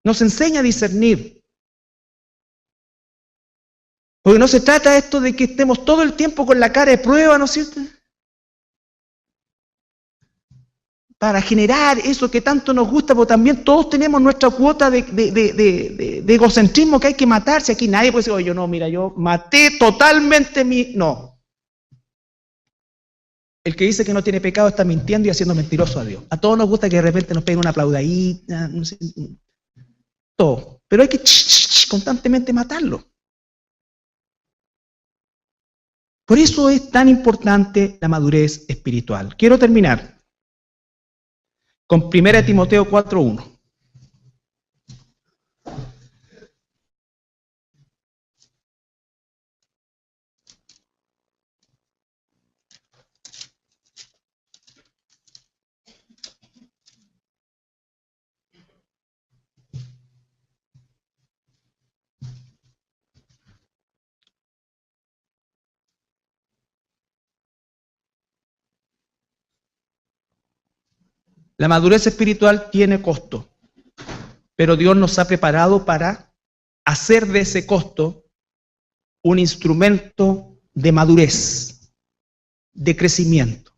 Nos enseña a discernir. Porque no se trata de esto de que estemos todo el tiempo con la cara de prueba, ¿no es cierto? Para generar eso que tanto nos gusta, porque también todos tenemos nuestra cuota de egocentrismo que hay que matarse. Aquí nadie puede decir, oye, no, mira, yo maté totalmente mi... No. El que dice que no tiene pecado está mintiendo y haciendo mentiroso a Dios. A todos nos gusta que de repente nos peguen una aplaudadita, no sé, todo. Pero hay que constantemente matarlo. Por eso es tan importante la madurez espiritual. Quiero terminar con 1 Timoteo 4:1. La madurez espiritual tiene costo, pero Dios nos ha preparado para hacer de ese costo un instrumento de madurez, de crecimiento,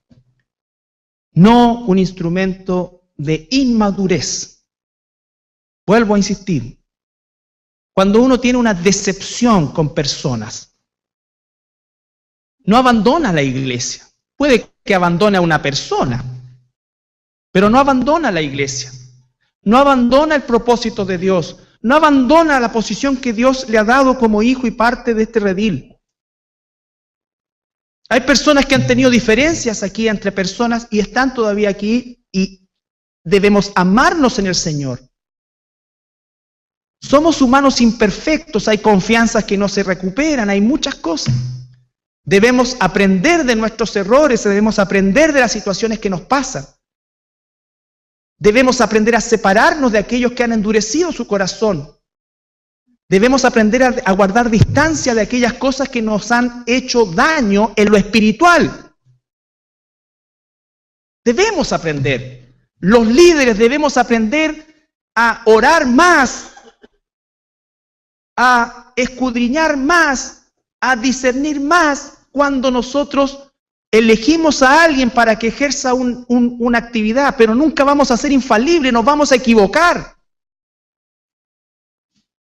no un instrumento de inmadurez. Vuelvo a insistir, cuando uno tiene una decepción con personas, no abandona la iglesia, puede que abandone a una persona, pero no abandona la iglesia, no abandona el propósito de Dios, no abandona la posición que Dios le ha dado como hijo y parte de este redil. Hay personas que han tenido diferencias aquí entre personas y están todavía aquí y debemos amarnos en el Señor. Somos humanos imperfectos, hay confianzas que no se recuperan, hay muchas cosas. Debemos aprender de nuestros errores, debemos aprender de las situaciones que nos pasan. Debemos aprender a separarnos de aquellos que han endurecido su corazón. Debemos aprender a guardar distancia de aquellas cosas que nos han hecho daño en lo espiritual. Debemos aprender. Los líderes debemos aprender a orar más, a escudriñar más, a discernir más cuando nosotros elegimos a alguien para que ejerza una actividad, pero nunca vamos a ser infalibles, nos vamos a equivocar.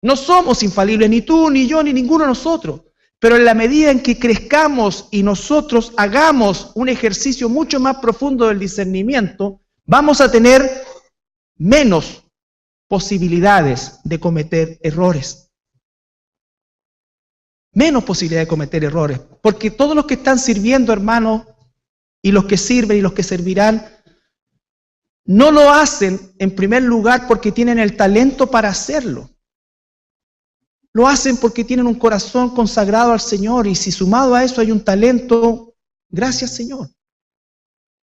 No somos infalibles, ni tú, ni yo, ni ninguno de nosotros. Pero en la medida en que crezcamos y nosotros hagamos un ejercicio mucho más profundo del discernimiento, vamos a tener menos posibilidades de cometer errores. Menos posibilidad de cometer errores, porque todos los que están sirviendo, hermanos, y los que sirven y los que servirán, no lo hacen en primer lugar porque tienen el talento para hacerlo. Lo hacen porque tienen un corazón consagrado al Señor, y si sumado a eso hay un talento, gracias Señor.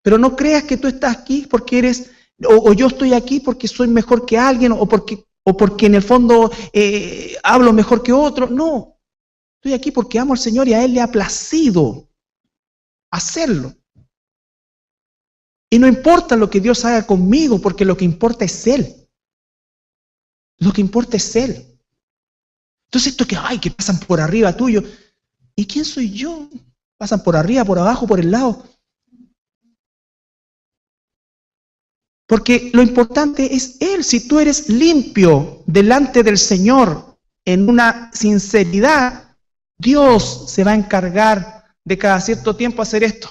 Pero no creas que tú estás aquí porque eres, o yo estoy aquí porque soy mejor que alguien, o porque en el fondo hablo mejor que otro. No. Estoy aquí porque amo al Señor y a Él le ha placido hacerlo. Y no importa lo que Dios haga conmigo, porque lo que importa es Él. Lo que importa es Él. Entonces esto que pasan por arriba tuyo. ¿Y quién soy yo? Pasan por arriba, por abajo, por el lado. Porque lo importante es Él. Si tú eres limpio delante del Señor en una sinceridad, Dios se va a encargar de cada cierto tiempo hacer esto.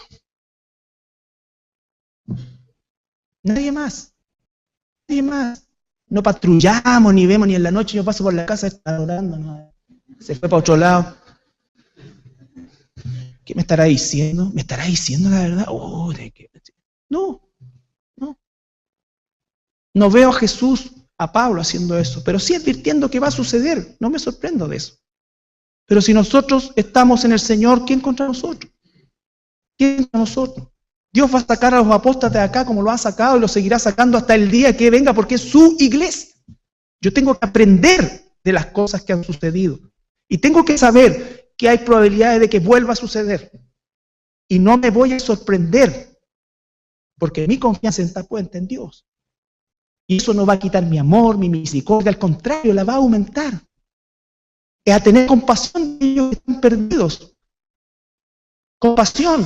Nadie más. Nadie más. No patrullamos, ni vemos, ni en la noche yo paso por la casa, está orando, no. Se fue para otro lado. ¿Qué me estará diciendo? ¿Me estará diciendo la verdad? No. No veo a Jesús, a Pablo haciendo eso, pero sí advirtiendo que va a suceder. No me sorprendo de eso. Pero si nosotros estamos en el Señor, ¿quién contra nosotros? ¿Quién contra nosotros? Dios va a sacar a los apóstatas de acá como lo ha sacado y lo seguirá sacando hasta el día que venga porque es su iglesia. Yo tengo que aprender de las cosas que han sucedido. Y tengo que saber que hay probabilidades de que vuelva a suceder. Y no me voy a sorprender porque mi confianza está puesta en Dios. Y eso no va a quitar mi amor, mi misericordia, al contrario, la va a aumentar. Es a tener compasión de ellos que están perdidos. Compasión.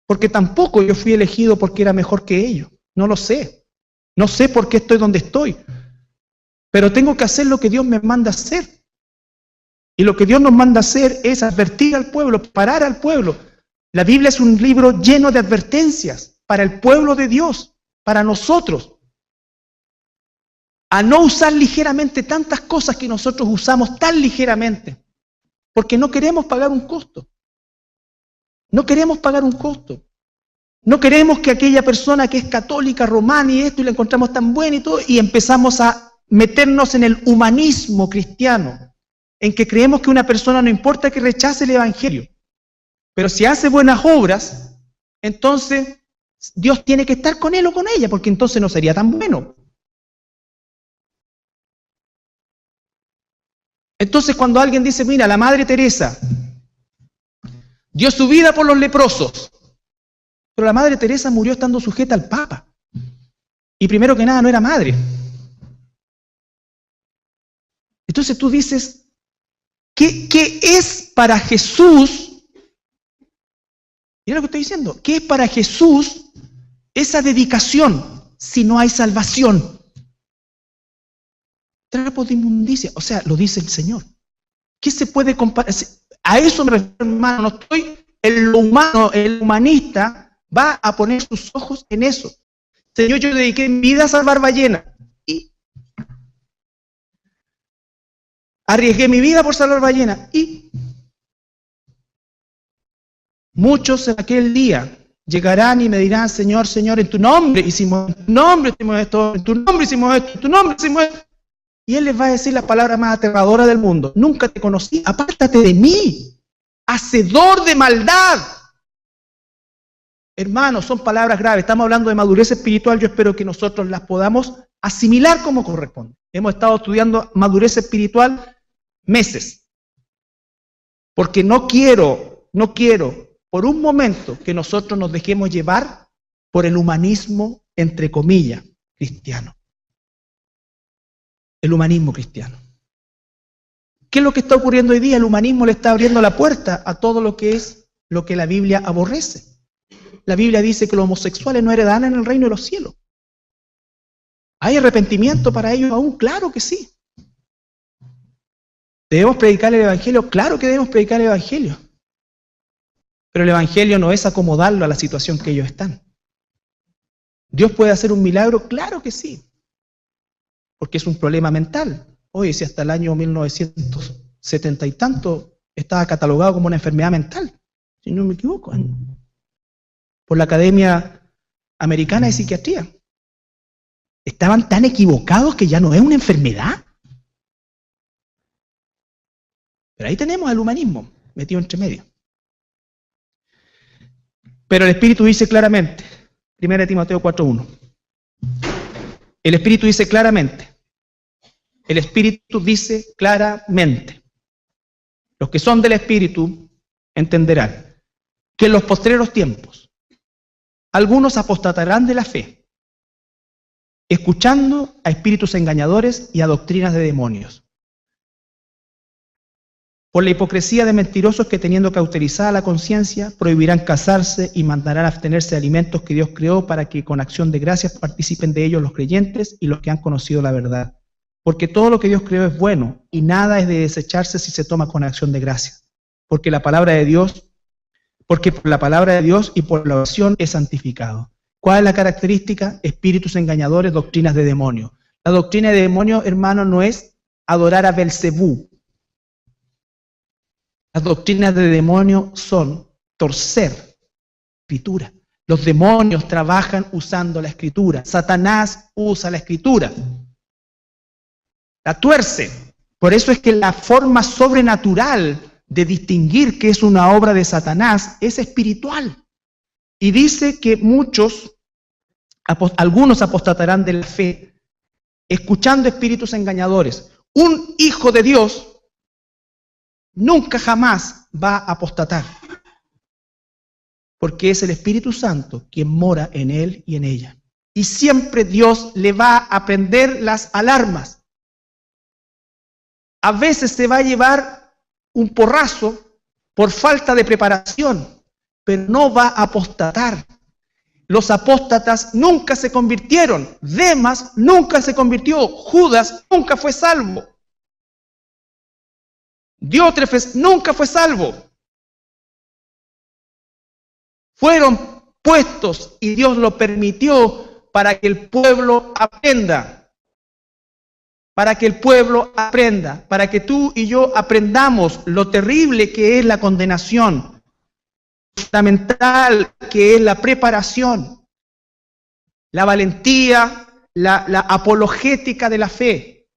Porque tampoco yo fui elegido porque era mejor que ellos. No lo sé. No sé por qué estoy donde estoy. Pero tengo que hacer lo que Dios me manda hacer. Y lo que Dios nos manda hacer es advertir al pueblo, parar al pueblo. La Biblia es un libro lleno de advertencias para el pueblo de Dios, para nosotros. A no usar ligeramente tantas cosas que nosotros usamos tan ligeramente. Porque no queremos pagar un costo. No queremos pagar un costo. No queremos que aquella persona que es católica, romana y esto, y la encontramos tan buena y todo, y empezamos a meternos en el humanismo cristiano, en que creemos que una persona no importa que rechace el Evangelio, pero si hace buenas obras, entonces Dios tiene que estar con él o con ella, porque entonces no sería tan bueno. Entonces cuando alguien dice, mira, la Madre Teresa dio su vida por los leprosos, pero la Madre Teresa murió estando sujeta al Papa. Y primero que nada no era madre. Entonces tú dices, ¿qué es para Jesús? Mira lo que estoy diciendo. ¿Qué es para Jesús esa dedicación si no hay salvación? Trapos de inmundicia. O sea, lo dice el Señor. ¿Qué se puede comparar? A eso me refiero, hermano. No estoy en lo humano, el humanista va a poner sus ojos en eso. Señor, yo dediqué mi vida a salvar ballenas. Y arriesgué mi vida por salvar ballenas. Y muchos en aquel día llegarán y me dirán, Señor, Señor, en tu nombre hicimos esto, en tu nombre hicimos esto, en tu nombre hicimos esto, en tu nombre hicimos esto. Y Él les va a decir la palabra más aterradora del mundo. Nunca te conocí, apártate de mí, hacedor de maldad. Hermanos, son palabras graves. Estamos hablando de madurez espiritual. Yo espero que nosotros las podamos asimilar como corresponde. Hemos estado estudiando madurez espiritual meses. Porque no quiero por un momento que nosotros nos dejemos llevar por el humanismo, entre comillas, cristiano. El humanismo cristiano. ¿Qué es lo que está ocurriendo hoy día? El humanismo le está abriendo la puerta a todo lo que es lo que la Biblia aborrece. La Biblia dice que los homosexuales no heredarán en el reino de los cielos. ¿Hay arrepentimiento para ellos aún? Claro que sí. ¿Debemos predicar el Evangelio? Claro que debemos predicar el Evangelio. Pero el Evangelio no es acomodarlo a la situación que ellos están. ¿Dios puede hacer un milagro? Claro que sí. Porque es un problema mental. Oye, si hasta el año 1970 y tanto estaba catalogado como una enfermedad mental, si no me equivoco, por la Academia Americana de Psiquiatría. Estaban tan equivocados que ya no es una enfermedad. Pero ahí tenemos al humanismo metido entre medio. Pero el Espíritu dice claramente, 1 Timoteo 4:1, el Espíritu dice claramente, los que son del Espíritu entenderán que en los postreros tiempos algunos apostatarán de la fe, escuchando a espíritus engañadores y a doctrinas de demonios. Por la hipocresía de mentirosos que teniendo cauterizada la conciencia, prohibirán casarse y mandarán abstenerse de alimentos que Dios creó para que con acción de gracias participen de ellos los creyentes y los que han conocido la verdad. Porque todo lo que Dios creó es bueno y nada es de desecharse si se toma con acción de gracias. Porque por la palabra de Dios y por la oración es santificado. ¿Cuál es la característica? Espíritus engañadores, doctrinas de demonios. La doctrina de demonios, hermano, no es adorar a Belcebú. Las doctrinas de demonios son torcer la Escritura. Los demonios trabajan usando la Escritura. Satanás usa la Escritura. La tuerce. Por eso es que la forma sobrenatural de distinguir que es una obra de Satanás es espiritual. Y dice que algunos apostatarán de la fe, escuchando espíritus engañadores. Un hijo de Dios nunca jamás va a apostatar, porque es el Espíritu Santo quien mora en él y en ella. Y siempre Dios le va a prender las alarmas. A veces se va a llevar un porrazo por falta de preparación, pero no va a apostatar. Los apóstatas nunca se convirtieron. Demas nunca se convirtió. Judas nunca fue salvo. Diótrefes nunca fue salvo. Fueron puestos y Dios lo permitió para que el pueblo aprenda. Para que el pueblo aprenda. Para que tú y yo aprendamos lo terrible que es la condenación. Fundamental que es la preparación, la valentía, la apologética de la fe.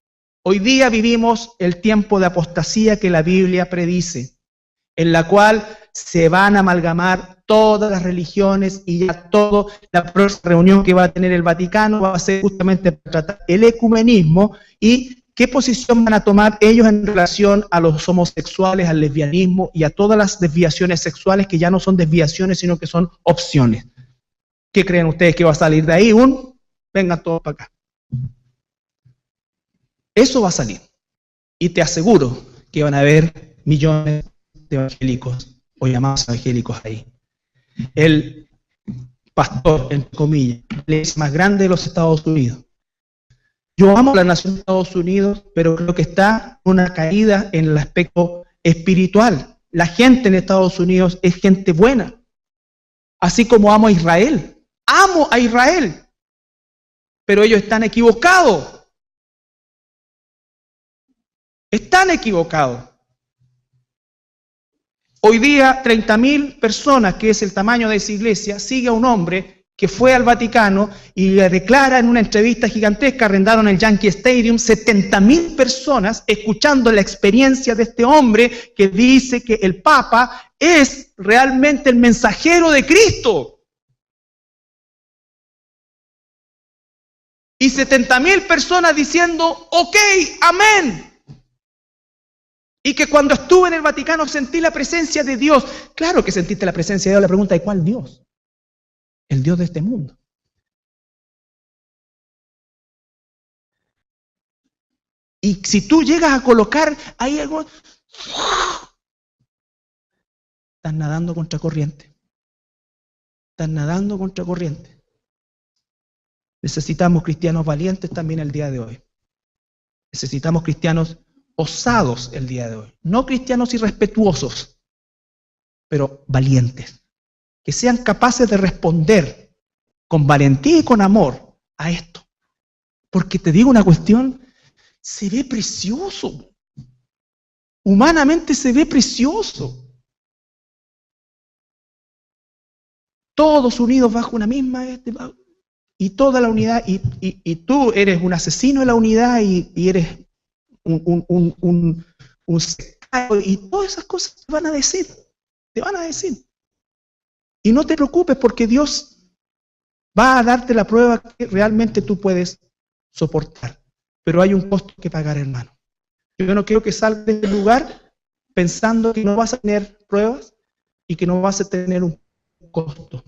Hoy día vivimos el tiempo de apostasía que la Biblia predice, en la cual se van a amalgamar todas las religiones y ya toda la próxima reunión que va a tener el Vaticano va a ser justamente para tratar el ecumenismo y qué posición van a tomar ellos en relación a los homosexuales, al lesbianismo y a todas las desviaciones sexuales que ya no son desviaciones, sino que son opciones. ¿Qué creen ustedes que va a salir de ahí? Vengan todos para acá. Eso va a salir. Y te aseguro que van a haber millones de evangélicos o llamados evangélicos ahí. El pastor, entre comillas, es más grande de los Estados Unidos. Yo amo la nación de Estados Unidos, pero creo que está una caída en el aspecto espiritual. La gente en Estados Unidos es gente buena, así como amo a Israel. Amo a Israel, pero ellos están equivocados. Están equivocados. Hoy día 30.000 personas, que es el tamaño de esa iglesia, sigue a un hombre que fue al Vaticano y le declara en una entrevista gigantesca, arrendaron el Yankee Stadium, 70.000 personas escuchando la experiencia de este hombre que dice que el Papa es realmente el mensajero de Cristo. Y 70.000 personas diciendo, ok, amén. Y que cuando estuve en el Vaticano sentí la presencia de Dios. Claro que sentiste la presencia de Dios. La pregunta es, ¿cuál Dios? El Dios de este mundo. Y si tú llegas a colocar ahí algo, estás nadando contra corriente. Estás nadando contra corriente. Necesitamos cristianos valientes también el día de hoy. Necesitamos cristianos osados el día de hoy. No cristianos irrespetuosos, pero valientes. Que sean capaces de responder con valentía y con amor a esto. Porque te digo una cuestión, se ve precioso. Humanamente se ve precioso. Todos unidos bajo una misma, y toda la unidad, y tú eres un asesino de la unidad, y eres un sectario, y todas esas cosas te van a decir. Y no te preocupes porque Dios va a darte la prueba que realmente tú puedes soportar. Pero hay un costo que pagar, hermano. Yo no quiero que salgas del lugar pensando que no vas a tener pruebas y que no vas a tener un costo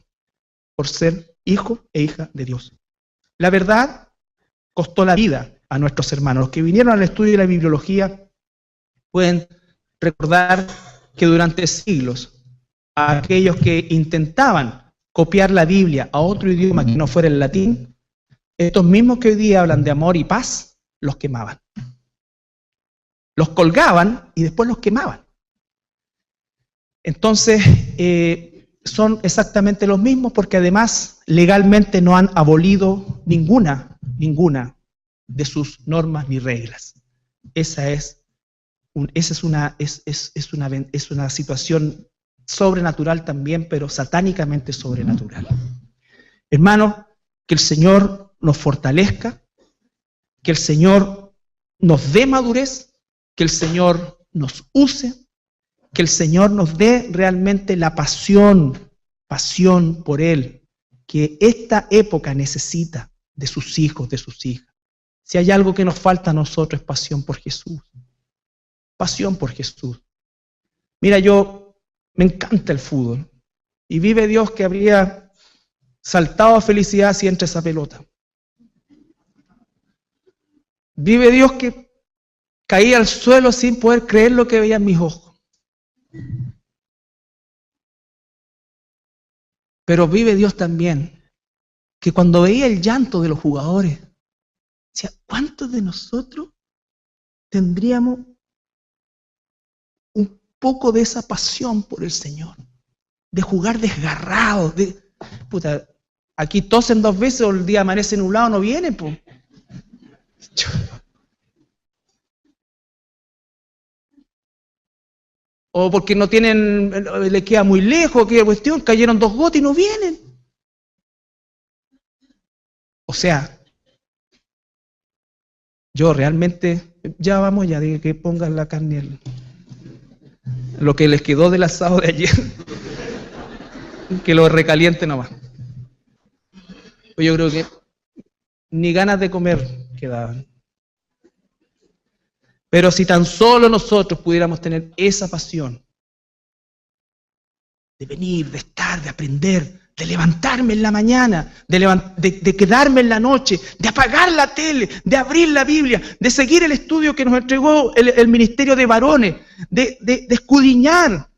por ser hijo e hija de Dios. La verdad costó la vida a nuestros hermanos. Los que vinieron al estudio de la bibliología pueden recordar que durante siglos a aquellos que intentaban copiar la Biblia a otro idioma que no fuera el latín, estos mismos que hoy día hablan de amor y paz, los quemaban. Los colgaban y después los quemaban. Entonces, son exactamente los mismos porque además legalmente no han abolido ninguna de sus normas ni reglas. Esa es una situación sobrenatural también, pero satánicamente sobrenatural. Hermanos, que el Señor nos fortalezca, que el Señor nos dé madurez, que el Señor nos use, que el Señor nos dé realmente la pasión por Él, que esta época necesita de sus hijos, de sus hijas. Si hay algo que nos falta a nosotros es pasión por Jesús. Pasión por Jesús. Mira, me encanta el fútbol. Y vive Dios que habría saltado a felicidad si entra esa pelota. Vive Dios que caía al suelo sin poder creer lo que veía en mis ojos. Pero vive Dios también que cuando veía el llanto de los jugadores, decía, ¿cuántos de nosotros tendríamos un poco de esa pasión por el Señor? De jugar desgarrados, puta, aquí tosen 2 veces o el día amanece nublado, no viene, pues. O porque no tienen, le queda muy lejos, aquella cuestión, cayeron 2 gotas y no vienen. O sea, yo realmente, ya vamos ya, de que pongan la carne, lo que les quedó del asado de ayer, que lo recaliente nomás. Pues yo creo que ni ganas de comer quedaban. Pero si tan solo nosotros pudiéramos tener esa pasión de venir, de estar, de aprender, de levantarme en la mañana, de quedarme en la noche, de apagar la tele, de abrir la Biblia, de seguir el estudio que nos entregó el ministerio de varones, de escudriñar,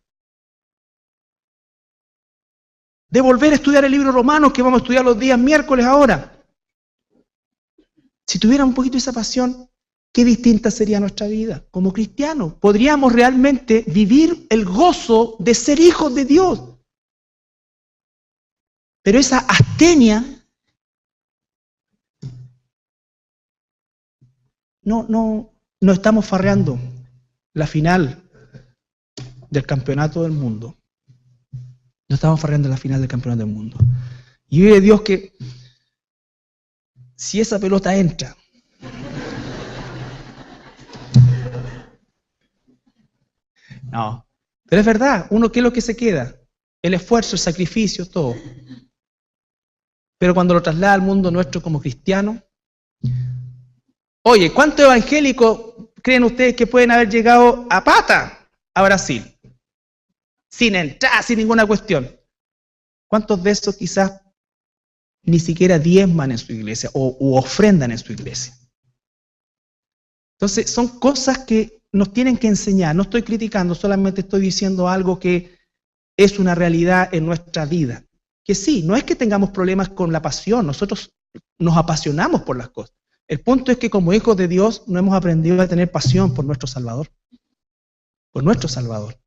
de volver a estudiar el libro Romanos que vamos a estudiar los días miércoles ahora. Si tuviera un poquito esa pasión, qué distinta sería nuestra vida como cristianos. Podríamos realmente vivir el gozo de ser hijos de Dios. Pero esa astenia no estamos farreando la final del campeonato del mundo. No estamos farreando la final del campeonato del mundo. Y vive Dios que si esa pelota entra, no, pero es verdad, ¿qué es lo que se queda? El esfuerzo, el sacrificio, todo. Pero cuando lo traslada al mundo nuestro como cristiano, oye, ¿cuántos evangélicos creen ustedes que pueden haber llegado a pata a Brasil? Sin entrar, sin ninguna cuestión. ¿Cuántos de esos quizás ni siquiera diezman en su iglesia o ofrendan en su iglesia? Entonces, son cosas que nos tienen que enseñar. No estoy criticando, solamente estoy diciendo algo que es una realidad en nuestra vida. Que sí, no es que tengamos problemas con la pasión, nosotros nos apasionamos por las cosas. El punto es que como hijos de Dios no hemos aprendido a tener pasión por nuestro Salvador. Por nuestro Salvador.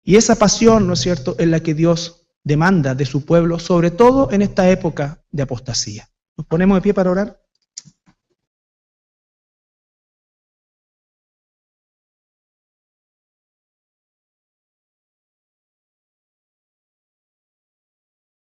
Y esa pasión, ¿no es cierto?, es la que Dios demanda de su pueblo, sobre todo en esta época de apostasía. ¿Nos ponemos de pie para orar?